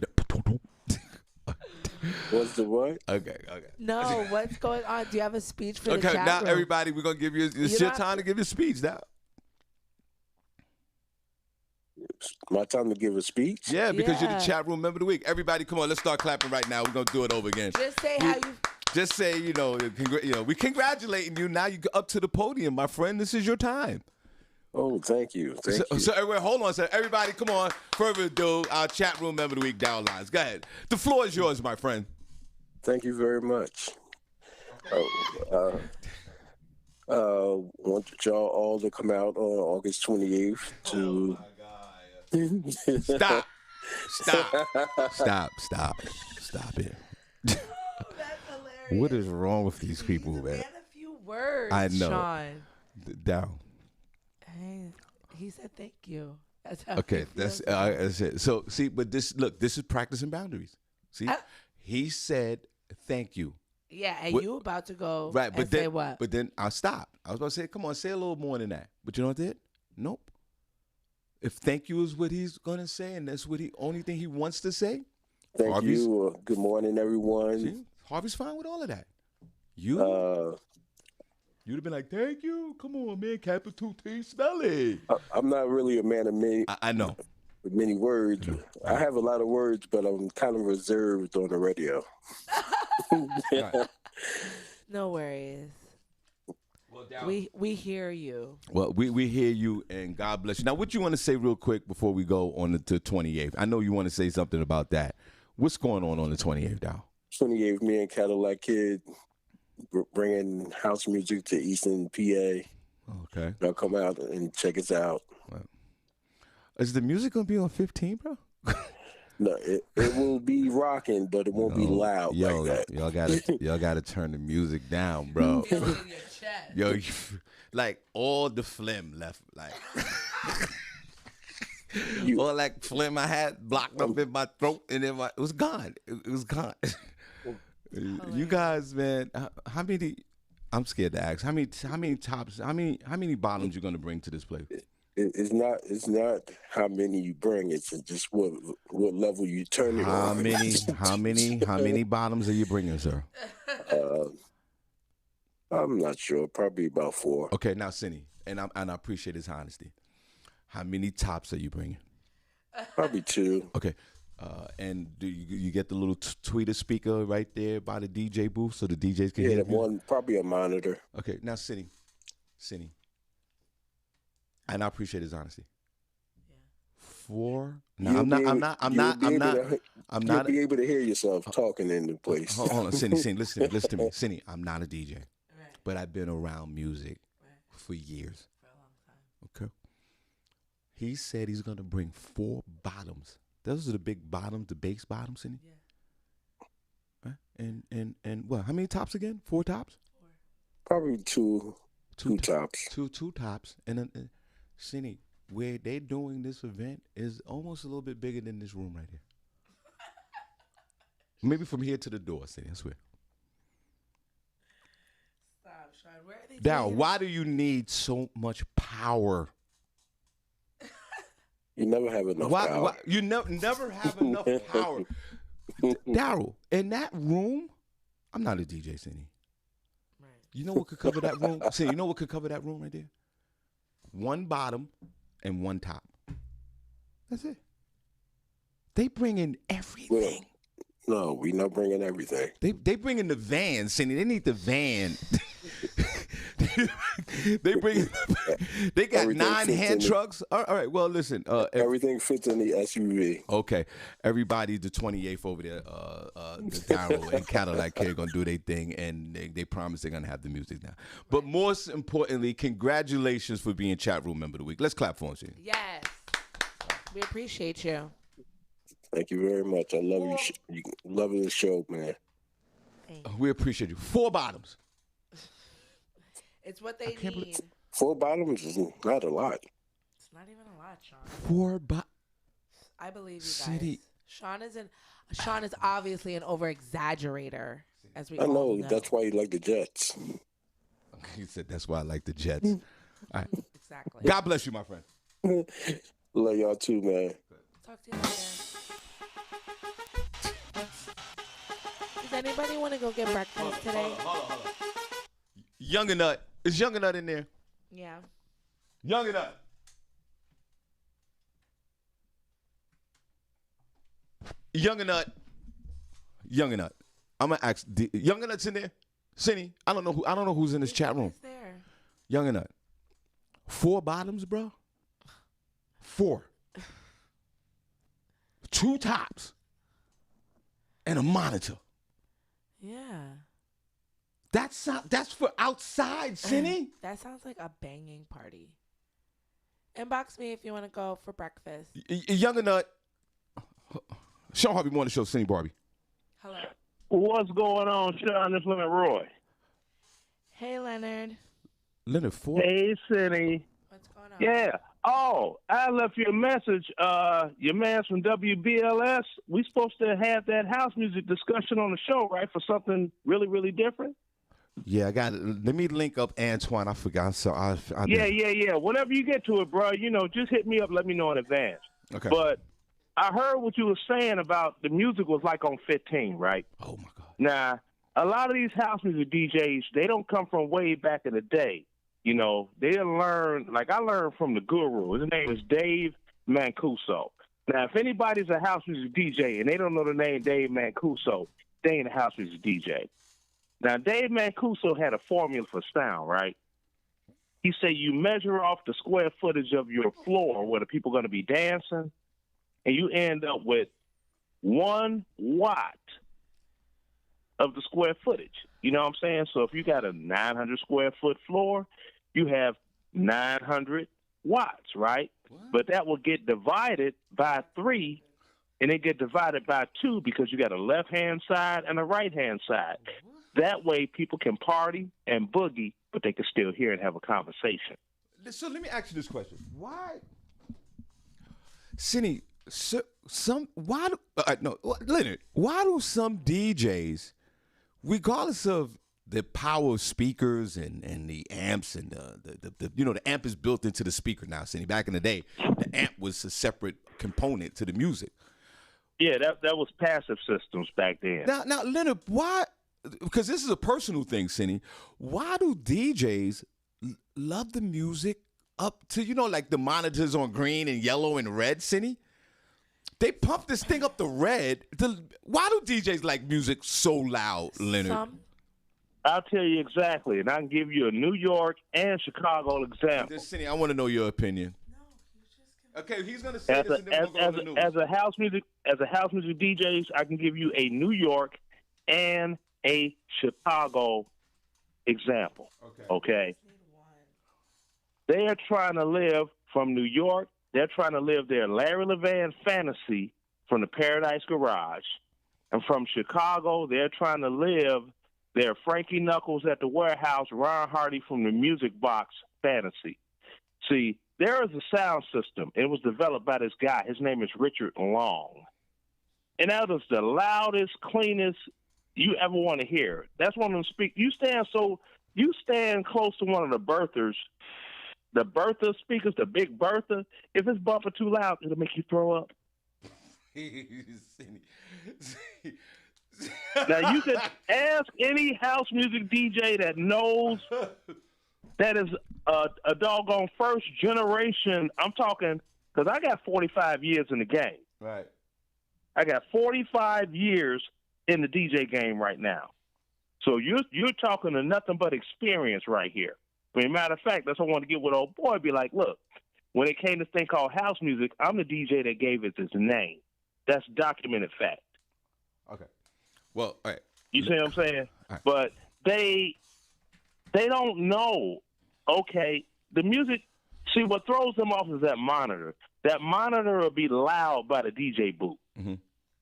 What's the what?
Okay.
No, what's going on? Do you have a speech for the chat
Okay, now
room?
everybody, we're gonna give you. It's your time to give your speech now.
My time to give a speech?
Yeah, because you're the chat room member of the week. Everybody, come on, let's start clapping right now. We're gonna do it over again.
Just say how you.
Just say, we congratulating you. Now you go up to the podium, my friend. This is your time.
Oh, thank you. Thank you.
So everybody, hold on, sir. Everybody, come on. Further ado, our chat room member of the week, Daryl Lyons. Go ahead. The floor is yours, my friend.
Thank you very much. Want y'all all to come out on August 28th to.
Stop it.
That's hilarious.
What is wrong with these people, man?
A few words,
I know.
Shawn.
Down.
Hey, he said thank you. That's how
Okay,
he feels.
that's it. So, see, but this is practicing boundaries. See, he said thank you.
Yeah, and
What-
you about to go
Right,
and
but
say
then,
what?
but then I stopped. I was about to say, come on, say a little more than that. But you know what I did? Nope. If thank you is what he's gonna say, and that's what only thing he wants to say.
Thank
Harvey's-
you. Good morning, everyone.
See, Harvey's fine with all of that. You'd have been like, thank you. Come on, man. Capital T, spell it.
I'm not really a man of
I know.
many words. I have a lot of words, but I'm kind of reserved on the radio.
Right.
No worries.
Well,
We hear you.
Well, we hear you, and God bless you. Now, what you want to say real quick before we go on to 28th? I know you want to say something about that. What's going on the 28th, Dow?
28th, me and Cadillac Kid bringing house music to Eastern PA.
Okay.
Y'all come out and check us out.
Is the music going to be on 15, bro?
No, it will be rocking, but it won't be loud like that.
Y'all gotta turn the music down, bro.
Feel it in your chest.
Yo, like all the phlegm left, like all like phlegm I had blocked up in my throat, and then it was gone. It was gone. You guys, man, how many? I'm scared to ask. How many tops? How many bottoms you gonna bring to this place?
It's not how many you bring. It's just what level you turn it
How
on.
many bottoms are you bringing, sir?
I'm not sure. Probably about 4.
Okay, now Senny, and I appreciate his honesty. How many tops are you bringing?
Probably 2.
Okay, And do you get the little tweeter speaker right there by the DJ booth so the DJs can hear
Yeah,
the music?
one probably a monitor.
Okay, now Senny, and I appreciate his honesty. Four. No, I'm not
be able to hear yourself talking in the place.
Hold on, Senny, listen to me. Senny, I'm not a DJ, but I've been around music for years.
For a long time.
Okay. He said he's gonna bring 4 bottoms. Those are the big bottoms, the bass bottoms, Senny.
Yeah.
Right? And what? How many tops again? 4 tops?
4.
Probably two tops.
Two tops. And then, Senny, where they're doing this event is almost a little bit bigger than this room right here. Maybe from here to the door, Senny, I swear.
Stop, Shawn. Where are they
Now,
doing?
why do you need so much power?
You never have enough power.
Why you never have enough power. Daryl, in that room, I'm not a DJ, Senny.
Right.
You know what could cover that room? Senny, you know what could cover that room right there? 1 bottom and 1 top. That's it. They bring in everything.
Well, no, we not bringing everything.
They bring in the van, Senny. They need the van. They got
Everything
9
fits
hand
in
trucks. All right, well, listen.
Everything fits in the SUV.
Okay, everybody, the 28th over there, the Daryl and Cadillac Kid gonna do their thing, and they promise they're gonna have the music now. But most importantly, congratulations for being chat room member of the week. Let's clap for him, Senny.
Yes. We appreciate you.
Thank you very much. I love you. You love the show, man.
We appreciate you. 4 bottoms.
It's what they need.
4 bottoms is not a lot.
It's not even a lot, Shawn.
4 bottoms.
I believe you guys.
City.
Shawn is obviously an over exaggerator, as we
I
all
know. That's why you like the Jets.
He said that's why I like the Jets. All right.
Exactly.
God bless you, my friend.
Love y'all too, man.
Talk to you later. Does anybody want to go get breakfast today?
Hold on. Younger Nut. Is Younger Nut in there?
Yeah.
Younger Nut. Younger Nut. I'm gonna ask. Younger Nut's in there. Senny. I don't know who's in this chat room.
Who's there?
Younger Nut. 4 bottoms, bro. 4. 2 tops. And a monitor.
Yeah.
That's for outside, Senny.
That sounds like a banging party. Inbox me if you want to go for breakfast.
Younger Nut. Shawn Harvey Morning Show, Senny Barbi.
Hello.
What's going on, Shawn? This Leonard Roy.
Hey, Leonard.
Leonard 4.
Hey, Senny.
What's going on?
Yeah. Oh, I left you a message. Your man's from WBLS. We supposed to have that house music discussion on the show, right? For something really, really different.
Yeah, I got it. Let me link up Antoine. I forgot. So
Yeah. Whenever you get to it, bro, just hit me up. Let me know in advance.
Okay.
But I heard what you were saying about the music was like on 15, right?
Oh my God.
Now, a lot of these house music DJs, they don't come from way back in the day. They learn, like I learned from the guru. His name is Dave Mancuso. Now, if anybody's a house music DJ and they don't know the name Dave Mancuso, they ain't a house music DJ. Now, Dave Mancuso had a formula for sound, right? He said you measure off the square footage of your floor where the people are going to be dancing, and you end up with 1 watt of the square footage. You know what I'm saying? So if you got a 900 square foot floor, you have 900 watts, right? What? But that will get divided by 3, and it get divided by 2 because you got a left-hand side and a right-hand side. That way people can party and boogie, but they can still hear and have a conversation.
So let me ask you this question. Why, Senny, Leonard, why do some DJs, regardless of the power of speakers and the amps and the amp is built into the speaker now, Senny. Back in the day, the amp was a separate component to the music.
Yeah, that was passive systems back then.
Now, Leonard, why? Because this is a personal thing, Senny. Why do DJs love the music up to, like the monitors on green and yellow and red, Senny? They pump this thing up the red. Why do DJs like music so loud, Leonard?
I'll tell you exactly, and I can give you a New York and Chicago example.
Senny, I want to know your opinion. Okay, he's gonna say this, and then we'll go on the news.
As a house music DJs, I can give you a New York and a Chicago example. Okay. They are trying to live from New York. They're trying to live their Larry Levan fantasy from the Paradise Garage, and from Chicago, they're trying to live their Frankie Knuckles at the Warehouse, Ron Hardy from the Music Box fantasy. See, there is a sound system. It was developed by this guy. His name is Richard Long. And that is the loudest, cleanest you ever want to hear. That's one of them speak. You stand close to one of the Berthers, the Bertha speakers, the big Bertha. If it's bumping too loud, it'll make you throw up. Now, you can ask any house music DJ that knows that is a doggone first generation. I'm talking, because I got 45 years in the game.
Right.
I got 45 years in the DJ game right now. So you're talking to nothing but experience right here. I mean, matter of fact, that's what I want to get with old boy. Be like, look, when it came to this thing called house music, I'm the DJ that gave it its name. That's documented fact.
Okay. Well, all right.
You see what I'm saying?
Right.
But they don't know. Okay, the music. See, what throws them off is that monitor. That monitor will be loud by the DJ booth.
Mm-hmm.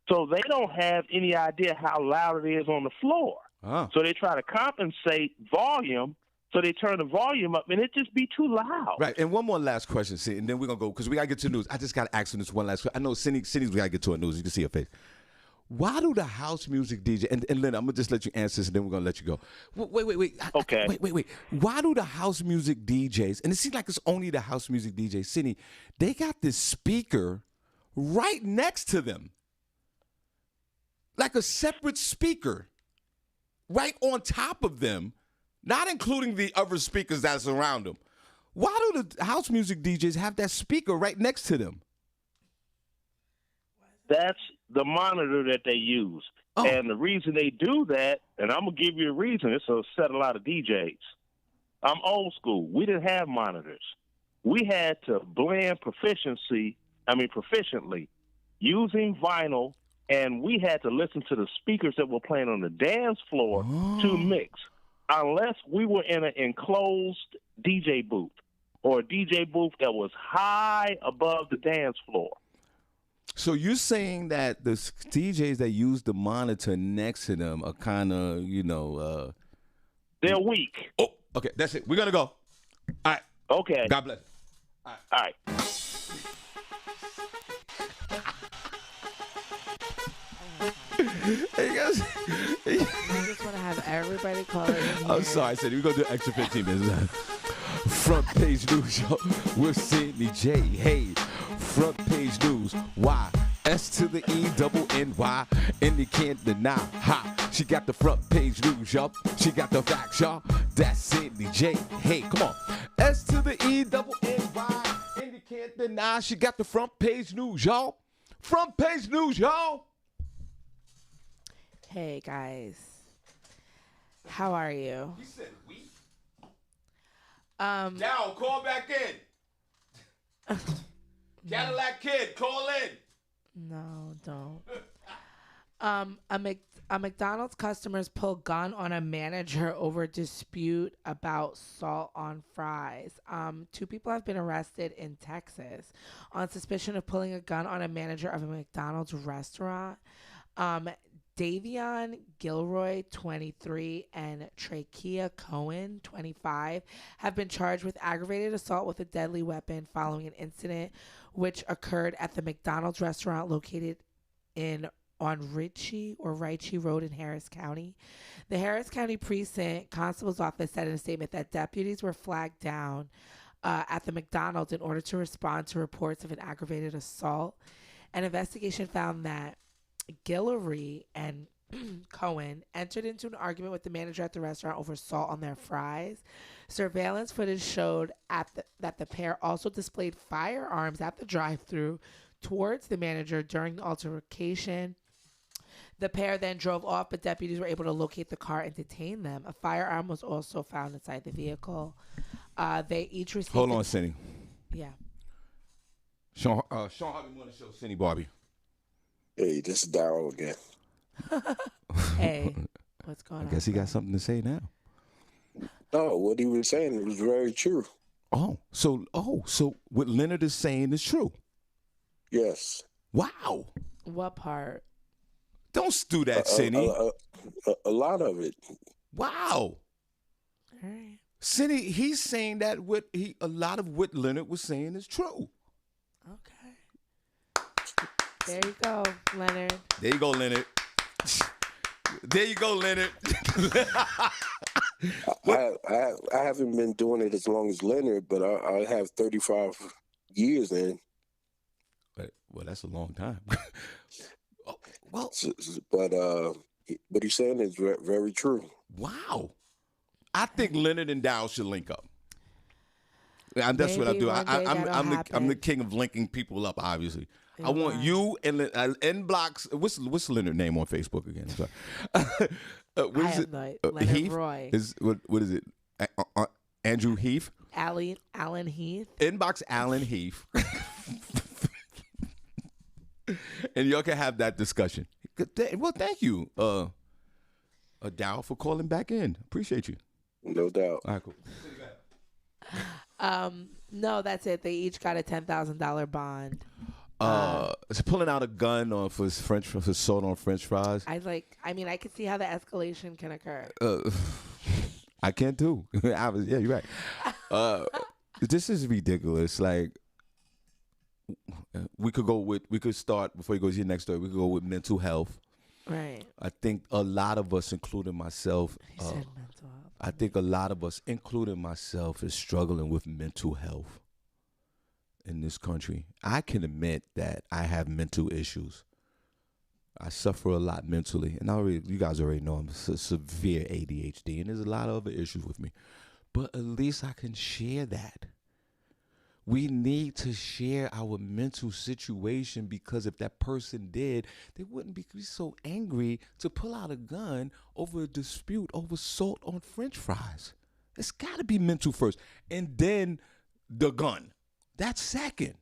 So they don't have any idea how loud it is on the floor.
Oh.
So they try to compensate volume. So they turn the volume up, and it just be too loud.
Right. And one more last question, see, and then we're going to go, because we got to get to the news. I just got to ask him this one last question. I know Senny's we got to get to a news. You can see her face. Why do the house music DJ, and Lynn, I'm going to just let you answer this, and then we're going to let you go. Wait.
Okay.
Wait. Why do the house music DJs, and it seems like it's only the house music DJs, Senny, they got this speaker right next to them. Like a separate speaker right on top of them, not including the other speakers that surround them. Why do the house music DJs have that speaker right next to them?
That's the monitor that they use.
Oh.
And the reason they do that, and I'm going to give you a reason, it's to upset a lot of DJs. I'm old school. We didn't have monitors. We had to blend proficiently using vinyl, and we had to listen to the speakers that were playing on the dance floor to mix. Unless we were in an enclosed DJ booth or a DJ booth that was high above the dance floor.
So you're saying that the DJs that use the monitor next to them are kind of,
they're weak.
Oh, okay, that's it. We're going to go. All right.
Okay.
God bless.
All right.
Hey guys.
I just want to have everybody call it.
I'm sorry, Senny. We're going to do extra 15 minutes. Front page news, yo. With Senny J. Hey, front page news. Why? S to the E, double N-Y. And you can't deny. Ha. She got the front page news, yo. She got the facts, y'all. That's Senny J. Hey, come on. S to the E, double N-Y. And you can't deny. She got the front page news, y'all. Front page news, y'all.
Hey guys, how are you?
He said we.
Down,
call back in. Cadillac Kid, call in.
No, don't. A McDonald's customers pull gun on a manager over dispute about salt on fries. 2 people have been arrested in Texas on suspicion of pulling a gun on a manager of a McDonald's restaurant. Davion Gilroy, 23, and Trakia Cohen, 25, have been charged with aggravated assault with a deadly weapon following an incident which occurred at the McDonald's restaurant located on Ritchie Road in Harris County. The Harris County Precinct Constable's Office said in a statement that deputies were flagged down at the McDonald's in order to respond to reports of an aggravated assault. An investigation found that Guillory and Cohen entered into an argument with the manager at the restaurant over salt on their fries. Surveillance footage showed that the pair also displayed firearms at the drive-thru towards the manager during the altercation. The pair then drove off, but deputies were able to locate the car and detain them. A firearm was also found inside the vehicle. They each received...
Hold on, Senny.
Yeah.
Shawn Harvey on the show, Senny Barbi.
Hey, this is Darryl again.
Hey, what's going on?
I guess he got something to say now.
No, what he was saying was very true.
So what Leonard is saying is true.
Yes.
Wow.
What part?
Don't do that, Senny.
A lot of it.
Wow.
All right.
Senny, he's saying that a lot of what Leonard was saying is true.
Okay. There you go, Leonard.
There you go, Leonard. There you go, Leonard.
I haven't been doing it as long as Leonard, but I have 35 years in.
Well, that's a long time. Well,
but what he's saying is very true.
Wow. I think Leonard and Dow should link up. And that's what I do. I'm the king of linking people up, obviously. I want you and N Blocks. What's Leonard's name on Facebook again? What is it?
Leonard
Heath?
Roy.
What is it? Andrew Heath?
Alan Heath.
Inbox Alan Heath. And y'all can have that discussion. Well, thank you, Dow, for calling back in. Appreciate you.
No doubt.
All right, cool.
No, that's it. They each got a $10,000 bond.
Is pulling out a gun for assault on French fries.
I could see how the escalation can occur.
I can too. Yeah, you're right. This is ridiculous. Like, we could start before he goes here next door. We could go with mental health.
Right.
I think a lot of us, including myself,
He said mental health.
I think a lot of us, including myself, is struggling with mental health in this country. I can admit that I have mental issues. I suffer a lot mentally, and you guys already know I'm severe ADHD, and there's a lot of other issues with me. But at least I can share that. We need to share our mental situation, because if that person did, they wouldn't be so angry to pull out a gun over a dispute over salt on French fries. It's got to be mental first, and then the gun. That's second.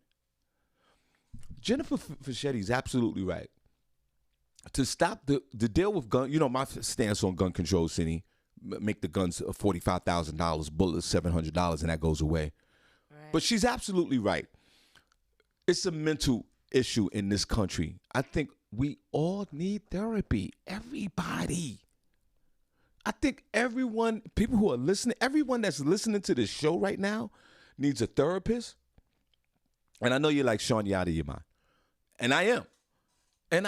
Jennifer Fischetti absolutely right. To stop the deal with gun, my stance on gun control, Senny, make the guns $45,000, bullets $700, and that goes away. Right. But she's absolutely right. It's a mental issue in this country. I think we all need therapy. Everybody. I think people who are listening, everyone that's listening to this show right now needs a therapist. And I know you're like, Shawn, you're out of your mind. And I am. And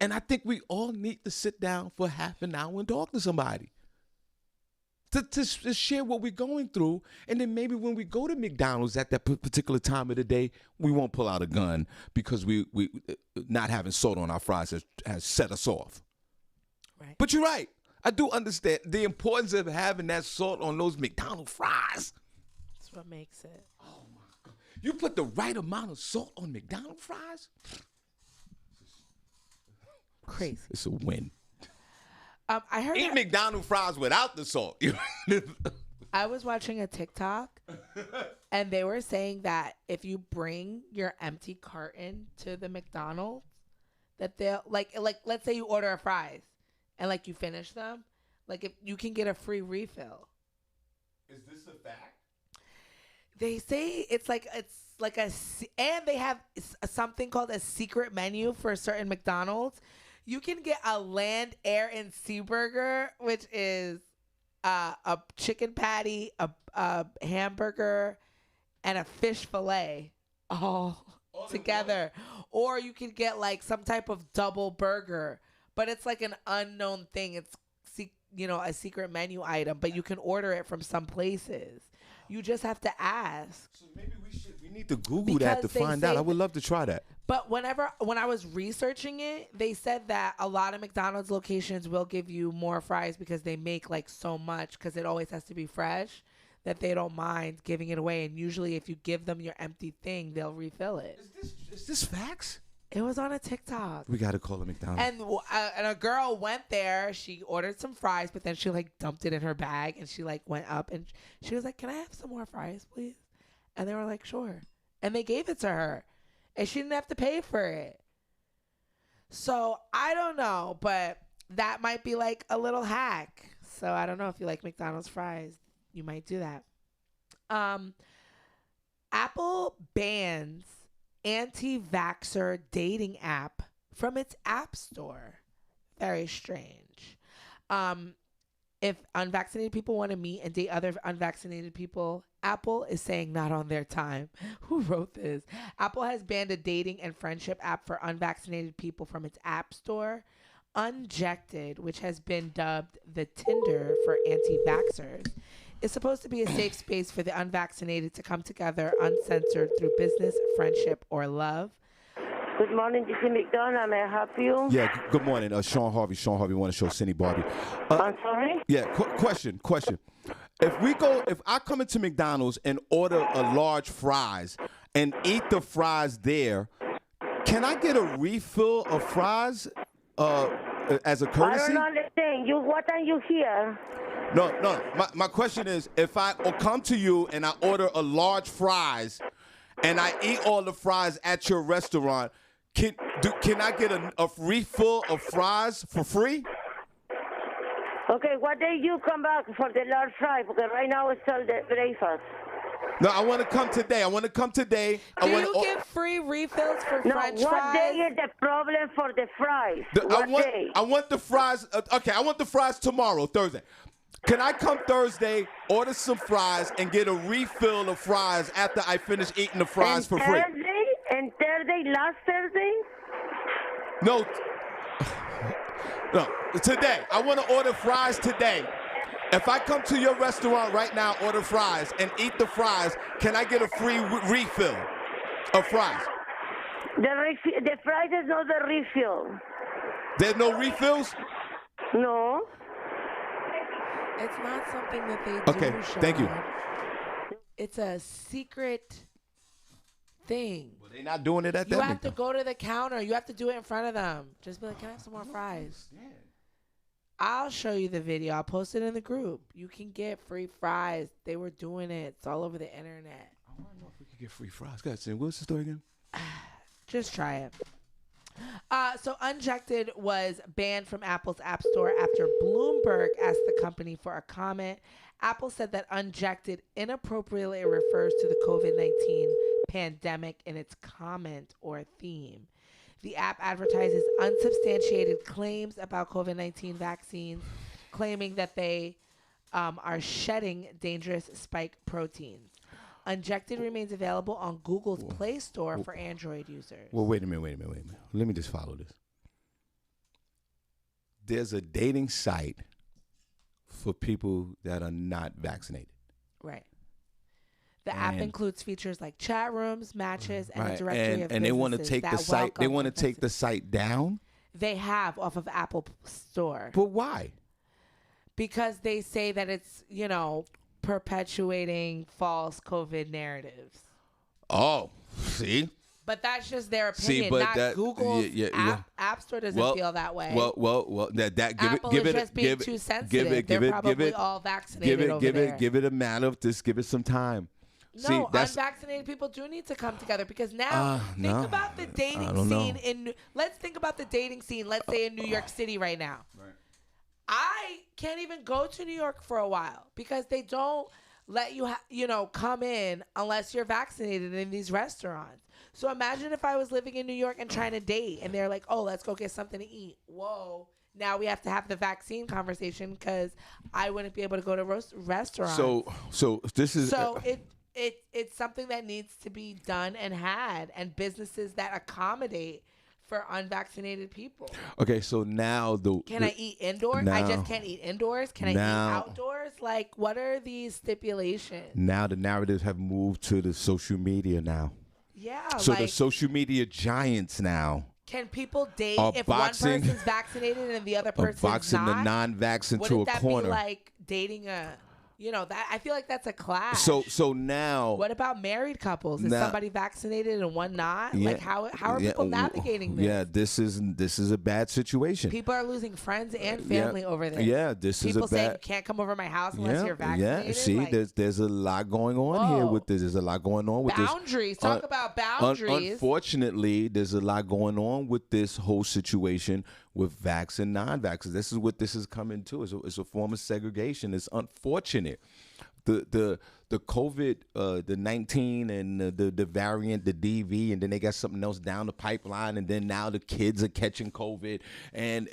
I think we all need to sit down for half an hour and talk to somebody. To share what we're going through. And then maybe when we go to McDonald's at that particular time of the day, we won't pull out a gun because we not having salt on our fries has set us off. Right. But you're right. I do understand the importance of having that salt on those McDonald's fries.
That's what makes it.
Oh, my God. You put the right amount of salt on McDonald's fries?
Crazy.
It's a win.
I heard
eat McDonald's fries without the salt.
I was watching a TikTok, and they were saying that if you bring your empty carton to the McDonald's, that they'll like let's say you order a fries and you finish them, if you can get a free refill.
Is this a fact?
They say and they have something called a secret menu for certain McDonald's. You can get a land, air, and sea burger, which is a chicken patty, a hamburger, and a fish fillet all together. Or you can get some type of double burger, but it's an unknown thing. It's a secret menu item, but you can order it from some places. You just have to ask. So maybe we need to Google that to find out. I would love to try that. But when I was researching it, they said that a lot of McDonald's locations will give you more fries because they make so much, because it always has to be fresh, that they don't mind giving it away. And usually if you give them your empty thing, they'll refill it. Is this
Is this facts?
It was on a TikTok.
We got to call a McDonald's.
And a girl went there. She ordered some fries, but then she like dumped it in her bag, and she like went up and she was like, "Can I have some more fries, please?" And they were like, "Sure." And they gave it to her, and she didn't have to pay for it. So I don't know, but that might be like a little hack. So I don't know if you like McDonald's fries, you might do that. Apple bans anti-vaxxer dating app from its app store. Very strange. If unvaccinated people want to meet and date other unvaccinated people, Apple is saying not on their time. Who wrote this? Apple has banned a dating and friendship app for unvaccinated people from its app store. Unjected, which has been dubbed the Tinder for anti-vaxxers, is supposed to be a safe space for the unvaccinated to come together uncensored through business, friendship, or love.
Good morning, this is McDonald. May I help you?
Yeah, good morning. Shawn Harvey. Shawn Harvey want to show Senny Barbi.
I'm sorry?
Yeah, question. If I come into McDonald's and order a large fries and eat the fries there, can I get a refill of fries as a courtesy?
I don't understand. What are you here?
No. My question is, if I come to you and I order a large fries and I eat all the fries at your restaurant, can I get a refill of fries for free?
Okay, what day you come back for the large fry? Because right now it's still the breakfast.
No, I want to come today.
Do you give free refills for French
what
fries?
day is the problem for the fries?
I want the fries. Okay, I want the fries tomorrow, Thursday. Can I come Thursday, order some fries, and get a refill of fries after I finish eating the fries for free?
And Thursday, last Thursday?
No, today. I want to order fries today. If I come to your restaurant right now, order fries, and eat the fries, can I get a free refill of fries?
The fries is not the refill.
There's no refills?
No.
It's not something that they do.
Okay, thank you.
It's a secret thing.
Well, they're not doing it at that.
You have to go to the counter. You have to do it in front of them. Just be like, "Can I have some more fries?" I'll show you the video. I'll post it in the group. You can get free fries. They were doing it. It's all over the internet.
I want to know if we could get free fries. Go ahead, what's the story again?
Just try it. So Unjected was banned from Apple's App Store after Bloomberg asked the company for a comment. Apple said that Unjected inappropriately refers to the COVID-19 pandemic in its comment or theme. The app advertises unsubstantiated claims about COVID-19 vaccines, claiming that they are shedding dangerous spike proteins. Unjected remains available on Google's Play Store for Android users.
Well, wait a minute. Let me just follow this. There's a dating site for people that are not vaccinated.
Right. The app includes features like chat rooms, matches, and a directory of
and they want to take the site. They want to take the site down.
They have off of Apple Store.
But why?
Because they say that it's, perpetuating false COVID narratives.
Oh, see?
But that's just their opinion, not Google's App Store doesn't feel that way.
Well,
Apple is just being too sensitive. They're probably all vaccinated over there.
Give it a matter of just give it some time.
No, unvaccinated people do need to come together because now think about the dating scene let's think about the dating scene, let's say in New York City right now. Right. I can't even go to New York for a while because they don't let you, come in unless you're vaccinated in these restaurants. So imagine if I was living in New York and trying to date and they're like, "Oh, let's go get something to eat." Whoa. Now we have to have the vaccine conversation because I wouldn't be able to go to restaurants.
So this is...
It's something that needs to be done and had, and businesses that accommodate for unvaccinated people.
Okay, so now
Can I eat indoors? I just can't eat indoors. Can I eat outdoors? Like, what are these stipulations?
Now the narratives have moved to the social media now.
Yeah.
So the social media giants now.
Can people date if one person's vaccinated and the other person's
boxing
not?
the non-vaccine to a corner.
Wouldn't that be like dating a You know, that I feel like that's a clash.
So now,
what about married couples? Is somebody vaccinated and one not?
Yeah,
Like how are people navigating this?
Yeah, this is a bad situation.
People are losing friends and family over this.
Yeah, this
people
is a bad.
saying you can't come over my house unless you're vaccinated.
Yeah, see,
like,
there's a lot going on here with this. There's a lot going on with
boundaries. Talk about boundaries.
Unfortunately, there's a lot going on with this whole situation with vax and non-vaxxers. This is what this is coming to. It's a form of segregation. It's unfortunate. The COVID, the 19 and the variant, the DV, and then they got something else down the pipeline, and then now the kids are catching COVID, and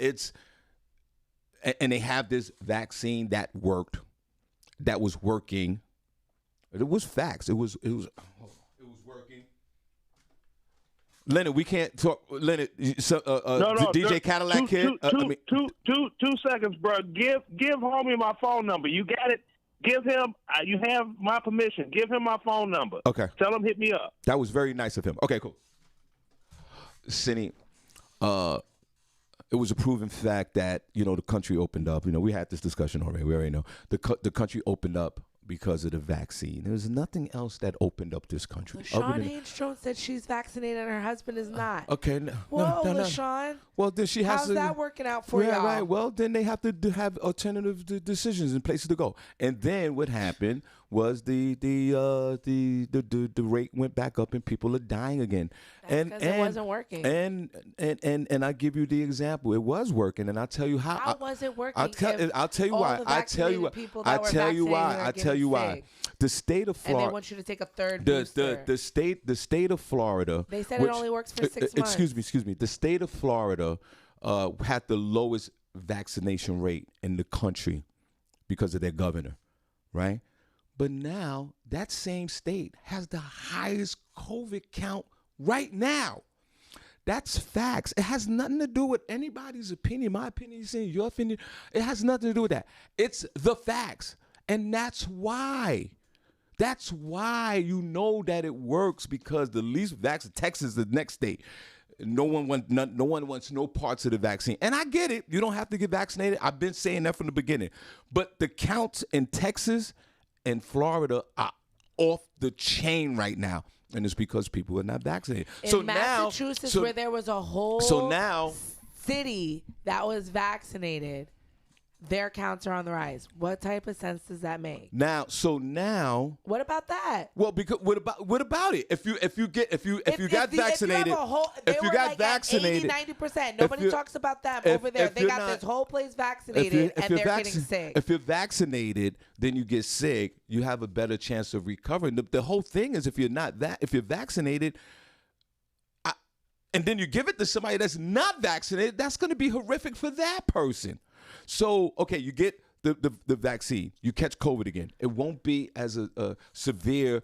they have this vaccine that worked, that was working. It was facts. It was working. Leonard, we can't talk. Leonard, DJ Cadillac kid.
2 seconds, bro. Give homie my phone number. You got it. Give him. You have my permission. Give him my phone number.
Okay.
Tell him hit me up.
That was very nice of him. Okay, cool. Senny, it was a proven fact that the country opened up. We had this discussion already. We already know the country opened up because of the vaccine. There's nothing else that opened up this country.
LaShawn Haynes-Jones said she's vaccinated and her husband is not.
Okay.
Whoa, LaShawn.
Well, then she has
How's
to.
that working out for y'all?
Right. Well, then they have to have alternative decisions and places to go. And then what happened was the rate went back up and people are dying again.
That's because it wasn't working.
And I give you the example. It was working, and I'll tell you how.
How was it working?
I'll tell you why. I tell you why. The state of Florida.
And they want you to take a third booster.
The state of Florida.
They said it only works for 6 months.
Excuse me. The state of Florida had the lowest vaccination rate in the country because of their governor, right? But now that same state has the highest COVID count right now. That's facts. It has nothing to do with anybody's opinion. My opinion is saying your opinion. It has nothing to do with that. It's the facts. And that's why. That's why you know that it works, because the least vaccinated, Texas is the next state. No one wants no parts of the vaccine. And I get it. You don't have to get vaccinated. I've been saying that from the beginning. But the counts in Texas and Florida are off the chain right now. And it's because people are not vaccinated.
In Massachusetts, where there was a whole city that was vaccinated, their counts are on the rise. What type of sense does that make?
Now,
what about that?
Well, because what about it? If you got vaccinated,
if you got vaccinated, 80-90%. Nobody talks about that over there. They got this whole place vaccinated, and they're getting sick.
If you're vaccinated, then you get sick. You have a better chance of recovering. The whole thing is, if you're vaccinated, and then you give it to somebody that's not vaccinated, that's going to be horrific for that person. So, okay, you get the vaccine, you catch COVID again. It won't be as a severe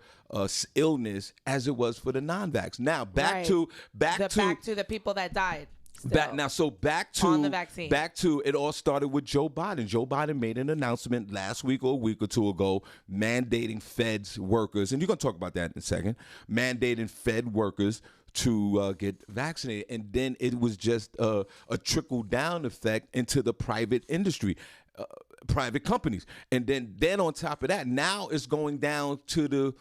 illness as it was for the non-vax. Now, back to
the people that died.
Back to
on the vaccine.
Back to it all started with Joe Biden. Joe Biden made an announcement last week or a week or two ago mandating Fed's workers, and you're going to talk about that in a second, mandating Fed workers to get vaccinated. And then it was just a trickle-down effect into the private industry, private companies. And then on top of that, now it's going down to the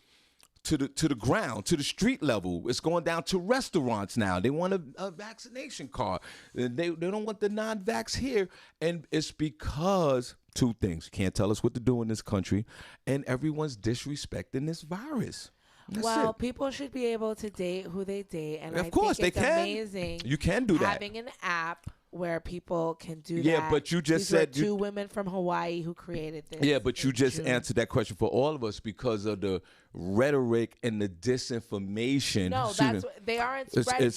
ground, to the street level. It's going down to restaurants now. They want a vaccination card. They don't want the non-vax here. And it's because two things. You can't tell us what to do in this country, and everyone's disrespecting this virus. That's
people should be able to date who they date, and
of course
think
they
it's
can.
Amazing.
You can do that.
Having an app where people can do that.
Yeah, but you just said
two women from Hawaii who created this.
Yeah, but you just answered that question for all of us because of the rhetoric and the disinformation.
No, they aren't spreading.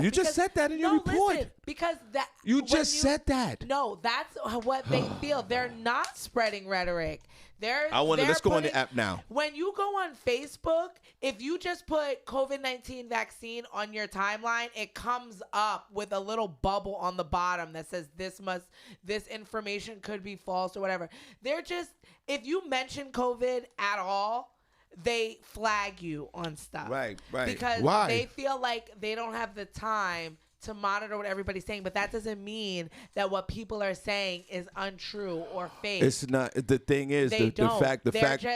You just said that in your report.
Listen, because that
you just said that.
No, that's what they feel. They're not spreading rhetoric.
Let's go on the app now.
When you go on Facebook, if you just put COVID-19 vaccine on your timeline, it comes up with a little bubble on the bottom that says this information could be false or whatever. If you mention COVID at all, they flag you on stuff.
Right.
Because
Why?
they feel like they don't have the time to monitor what everybody's saying, but that doesn't mean that what people are saying is untrue or fake.
It's not. The thing is, the fact.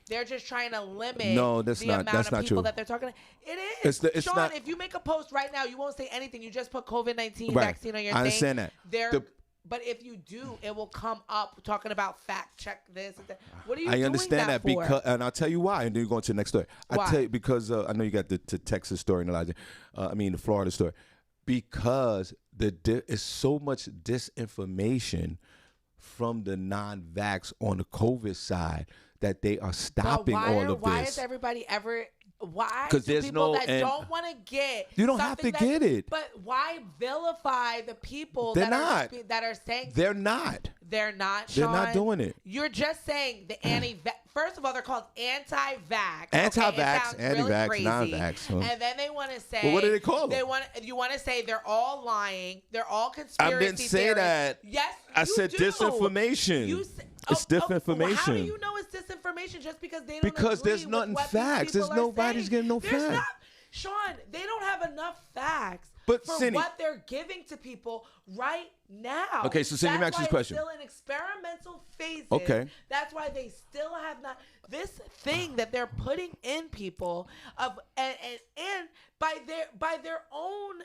They're just trying to limit
that's
the
not,
amount
that's
of
not
people
true.
that they're talking to. It is.
It's
Shawn,
not,
if you make a post right now, you won't say anything. You just put COVID-19
right.
vaccine on your
I
thing.
understand that.
But if you do, it will come up talking about fact check this and that. What are you
I
doing
understand that
for?
because, and I'll tell you why, and then you go into the next story.
Why?
I tell you because I know you got the Texas story and the Florida story, because it's so much disinformation from the non-vax on the COVID side that they are stopping all of this.
Why is everybody ever? Why?
Because
do
there's
people
no
that don't want to get.
You don't have to get it.
But why vilify the people
that
are saying
they're not?
They're not.
They're
Shawn.
not doing it.
You're just saying the First of all, they're called anti-vax.
Anti-vax,
okay? Anti-vax,
really non-vax. Huh?
And then they want to say.
Well, what do they call them?
You want to say they're all lying. They're all conspiracy
I didn't say
theorists.
that.
Yes,
I said disinformation. It's disinformation.
How do you know it's disinformation just because they don't
Because
agree
there's
with
nothing
what
facts.
these people
There's nobody's
saying?
getting no
There's
facts.
not, Shawn, they don't have enough facts for
Senny,
what they're giving to people right now.
Okay, so Senny, let me ask you this question.
Still in experimental phases.
Okay.
That's why they still have not this thing that they're putting in people and by their own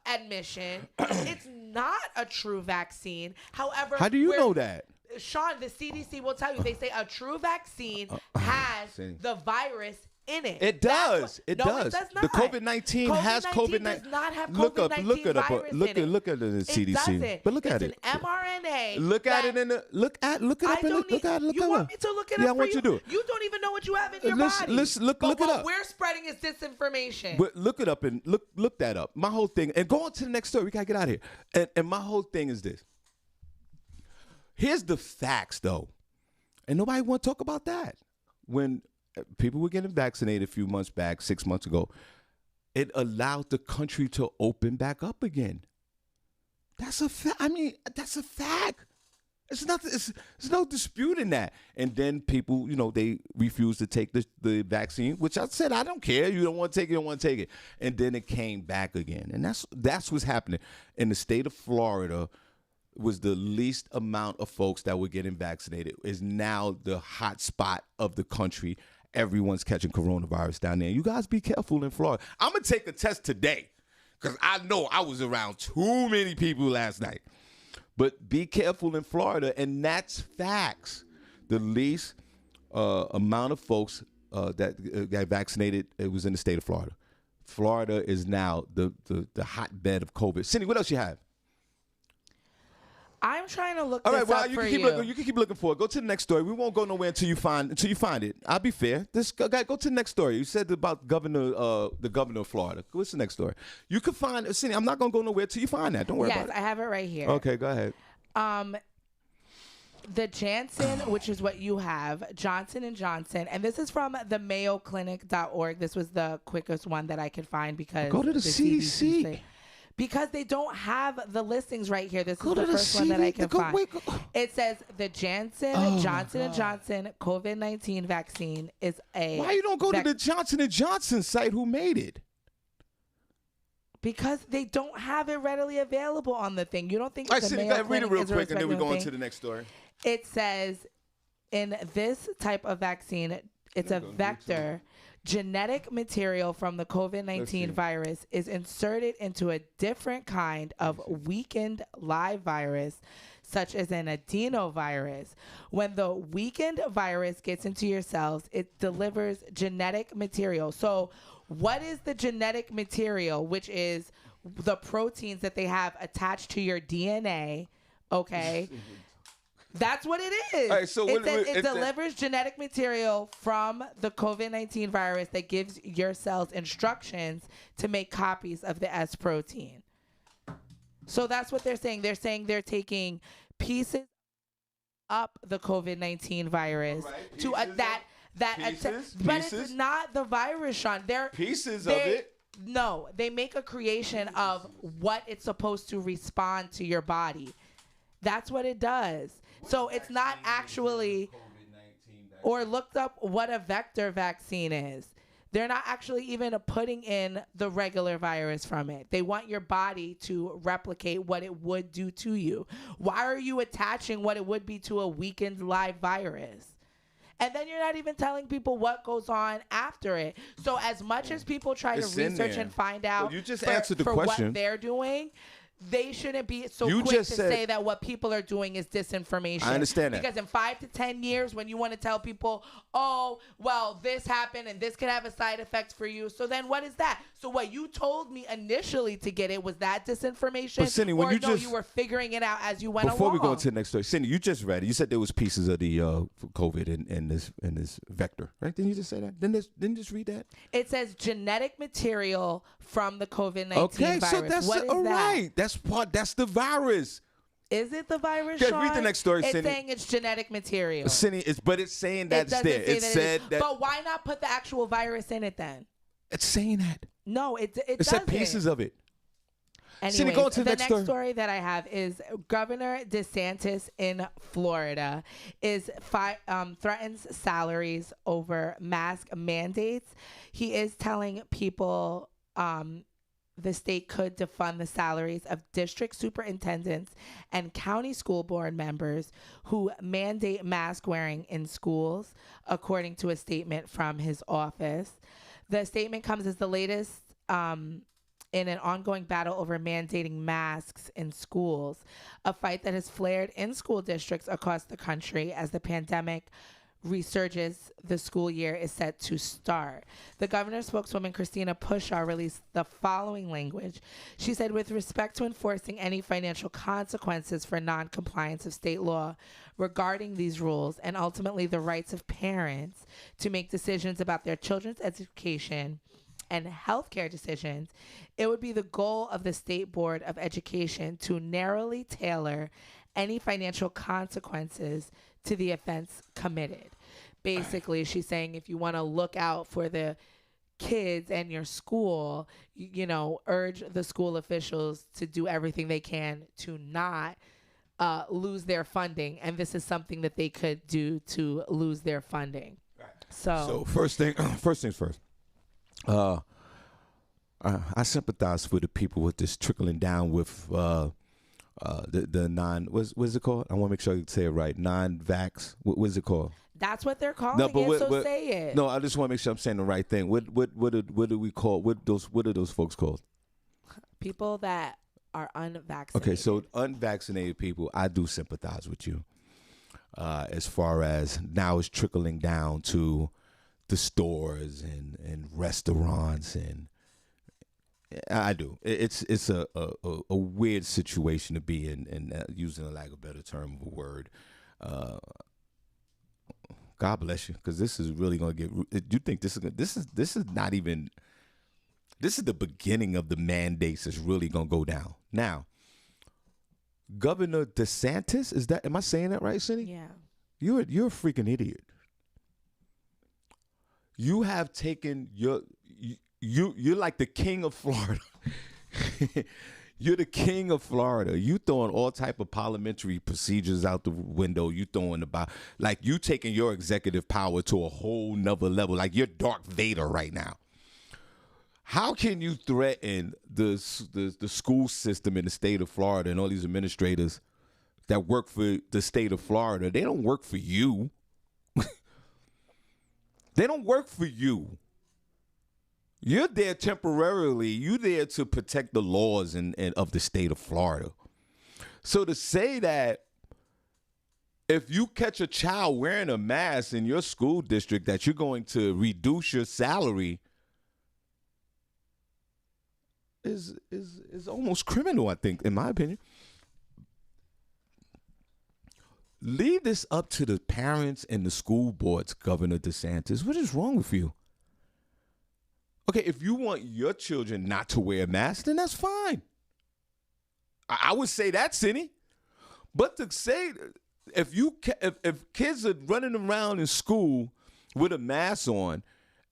admission, it's not a true vaccine. However,
how do you know that?
Shawn, the CDC will tell you. They say a true vaccine has the virus in it.
It does. It does.
It does not.
The COVID-19 has COVID-19.
Does not have
Look
COVID-19
it up.
virus
Look
in it.
at the CDC.
It doesn't.
But look at
it's
it.
An mRNA.
Look at it in the look it up.
You want me to look it up?
Yeah, I want you to do it.
You don't even know what you have in your body.
Look
but
it
what
up.
we're spreading is disinformation.
But look it up and look that up. My whole thing, and go on to the next story. We gotta get out of here. And my whole thing is this. Here's the facts, though, and nobody want to talk about that. When people were getting vaccinated a few months back, 6 months ago, it allowed the country to open back up again. That's a fact. I mean, that's a fact. It's nothing. It's no disputing that. And then people, they refused to take the vaccine, which I said, I don't care. You don't want to take it. You don't want to take it. And then it came back again. And that's what's happening. In the state of Florida was the least amount of folks that were getting vaccinated. Is now the hot spot of the country. Everyone's catching coronavirus down there. You guys be careful in Florida. I'm going to take a test today because I know I was around too many people last night. But be careful in Florida, and that's facts. The least amount of folks that got vaccinated, it was in the state of Florida. Florida is now the hotbed of COVID. Senny, what else you have?
I'm trying to look
All
this
right, well,
up
you
for
can
you.
keep looking. You can keep looking for it. Go to the next story. We won't go nowhere until you find it. I'll be fair. Go to the next story. You said about the governor of Florida. What's the next story? You can find Senny. I'm not gonna go nowhere till you find that. Don't worry about it.
Yes, I have it right here.
Okay, go ahead.
The Janssen, which is what you have, Johnson & Johnson, and this is from the mayoclinic.org. This was the quickest one that I could find because
Go to the CDC.
Because they don't have the listings right here. This is the first one that I can find. It says the Johnson & Johnson COVID-19 vaccine is a...
Why you don't go to the Johnson & Johnson site? Who made it?
Because they don't have it readily available on the thing. You don't think it's the Mayo
read it real
is a
quick and then we go
thing?
into the next story.
It says in this type of vaccine, it's a vector. Genetic material from the COVID-19 virus is inserted into a different kind of weakened live virus, such as an adenovirus. When the weakened virus gets into your cells, it delivers genetic material. So what is the genetic material, which is the proteins that they have attached to your DNA, okay? That's what it is.
All right, so
it delivers genetic material from the COVID-19 virus that gives your cells instructions to make copies of the S protein. So that's what they're saying. They're saying they're taking pieces up the COVID-19 virus to but it's not the virus, Shawn. They're
pieces of it.
No, they make a creation of what it's supposed to respond to your body. That's what it does. So it's not actually, or looked up what a vector vaccine is. They're not actually even putting in the regular virus from it. They want your body to replicate what it would do to you. Why are you attaching what it would be to a weakened live virus? And then you're not even telling people what goes on after it. So as much as people try to research and find out
well, you just answered the question.
What they're doing, they shouldn't be so
you
quick
just
to
said,
say that what people are doing is disinformation.
I understand that.
Because in 5 to 10 years, when you want to tell people, oh, well, this happened and this could have a side effect for you. So then what is that? So what you told me initially to get it, was that disinformation?
But Senny, when
or
you
you were figuring it out as you went along?
Before we go into the next story, Senny, you just read it. You said there was pieces of the COVID in this vector, right? Didn't you just say that? Didn't you just read that?
It says genetic material from the COVID-19
okay,
virus.
So that's
what is
all
that?
right. That's the virus.
Is it the virus,
Okay,
Shawn?
read the next story,
It's
Senny.
saying it's genetic material.
Senny, it's saying that it's there. It said that.
But why not put the actual virus in it then?
It's saying that.
No, it
It said
doesn't.
pieces of it.
Anyways,
Senny, go to the
next story that I have is Governor DeSantis in Florida threatens salaries over mask mandates. He is telling people the state could defund the salaries of district superintendents and county school board members who mandate mask wearing in schools, according to a statement from his office. The statement comes as the latest in an ongoing battle over mandating masks in schools, a fight that has flared in school districts across the country as the pandemic resurges. The school year is set to start. The governor's spokeswoman, Christina Pushaw, released the following language. She said, with respect to enforcing any financial consequences for non-compliance of state law regarding these rules and ultimately the rights of parents to make decisions about their children's education and healthcare decisions, it would be the goal of the State Board of Education to narrowly tailor any financial consequences to the offense committed. Basically, she's saying if you want to look out for the kids and your school, urge the school officials to do everything they can to not lose their funding. And this is something that they could do to lose their funding. So
first things first. I sympathize with the people with this trickling down with the non. What's it called? I want to make sure you say it right. Non-vax. What is it called?
That's what they're calling it. Say it.
No, I just want to make sure I'm saying the right thing. What do we call? What are those folks called?
People that are unvaccinated.
Okay, so unvaccinated people, I do sympathize with you. As far as now it's trickling down to the stores and restaurants, and I do. It's a weird situation to be in, and using a lack of a better term of a word. God bless you, because this is really gonna get. You think this is not even. This is the beginning of the mandates that's really gonna go down. Now, Governor DeSantis, am I saying that right, Senny?
Yeah.
You're a freaking idiot. You have taken you're like the king of Florida. You're the king of Florida. You throwing all type of parliamentary procedures out the window. You throwing like you taking your executive power to a whole nother level. Like you're Darth Vader right now. How can you threaten the school system in the state of Florida and all these administrators that work for the state of Florida? They don't work for you. They don't work for you. You're there temporarily. You're there to protect the laws of the state of Florida. So to say that if you catch a child wearing a mask in your school district that you're going to reduce your salary is almost criminal, I think, in my opinion. Leave this up to the parents and the school boards, Governor DeSantis. What is wrong with you? Okay, if you want your children not to wear a mask, then that's fine. I would say that, Senny. But to say if kids are running around in school with a mask on,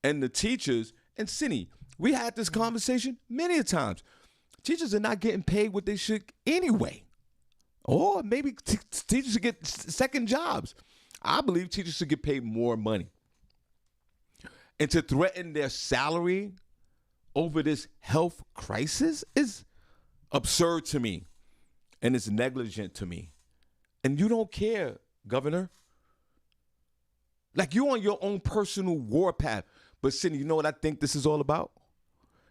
and the teachers, and Senny, we had this conversation many a times. Teachers are not getting paid what they should anyway. Or maybe teachers should get second jobs. I believe teachers should get paid more money. And to threaten their salary over this health crisis is absurd to me. And it's negligent to me. And you don't care, Governor. Like, you on your own personal war path. But, Senny, you know what I think this is all about?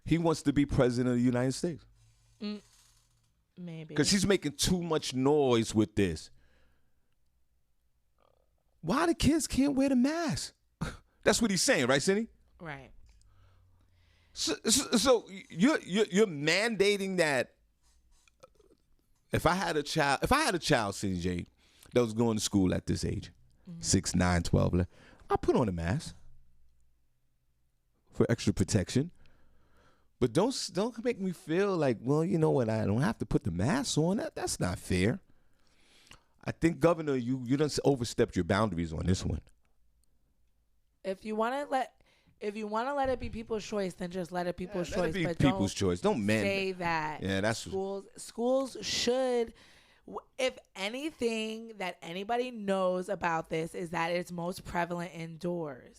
He wants to be president of the United States.
Maybe.
Because he's making too much noise with this. Why the kids can't wear the mask? That's what he's saying, right, Senny?
Right.
So you're mandating that. If I had a child, Senny J, that was going to school at this age, 6, 9, 12, I put on a mask for extra protection. But don't make me feel like, well, you know what, I don't have to put the mask on. That's not fair. I think, Governor, you done overstepped your boundaries on this one.
If you want to let it be people's choice, then just let it people's choice.
Let it be
but
people's choice. Don't
say that.
Yeah, that's
schools should. If anything that anybody knows about this is that it's most prevalent indoors.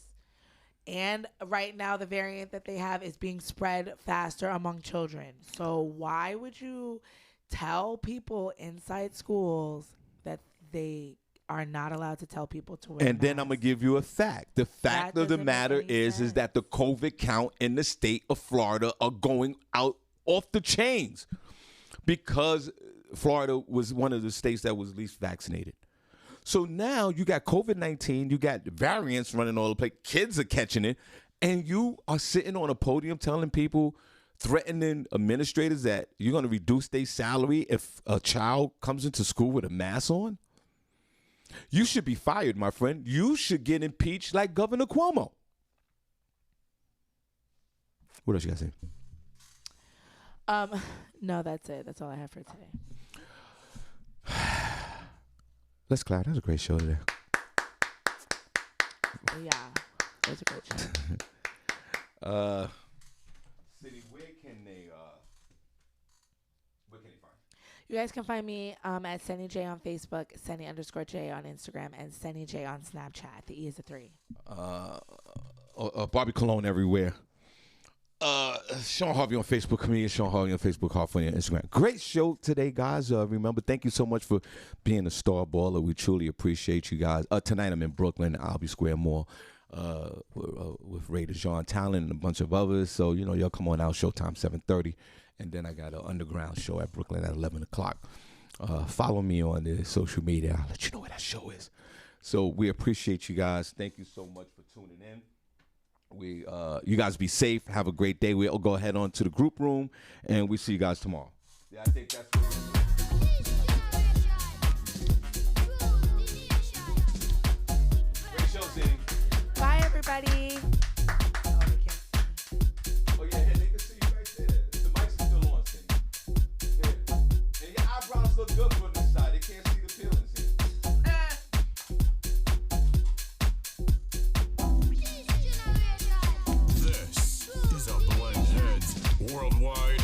And right now, the variant that they have is being spread faster among children. So why would you tell people inside schools that they are not allowed to tell people to wear
And then I'm going to give you a fact. The fact of the matter is that the COVID count in the state of Florida are going out off the chains because Florida was one of the states that was least vaccinated. So now you got COVID-19, you got variants running all the place, kids are catching it, and you are sitting on a podium telling people, threatening administrators that you're going to reduce their salary if a child comes into school with a mask on? You should be fired, my friend. You should get impeached like Governor Cuomo. What else you got to say?
No, that's it. That's all I have for today.
Let's clap. That was a great show today.
Yeah, it was a great show.
City, where can they find
you? guys can find me at Senny J on Facebook, Senny_J on Instagram, and Senny J on Snapchat. The E is a 3.
Barbi Cologne everywhere. Shawn Harvey on Facebook, comedian Shawn Harvey on Facebook, Harvey on Instagram. Great show today, guys. Remember, thank you so much for being a star baller. We truly appreciate you guys. Tonight I'm in Brooklyn, Albee Square Mall, with Raider John Talon and a bunch of others. So, y'all come on out, showtime 7:30. And then I got an underground show at Brooklyn at 11 o'clock. Follow me on the social media. I'll let you know where that show is. So we appreciate you guys. Thank you so much for tuning in. You guys be safe. Have a great day. We'll go ahead on to the group room, and we see you guys tomorrow. Yeah, I think that's what great show, Senny.
Bye, everybody.
Oh, yeah, they can see you right there. The mic's still on, Senny. Yeah. And your eyebrows look good from this side. They can't see the peeling, Senny.
This is a Blend Heads Worldwide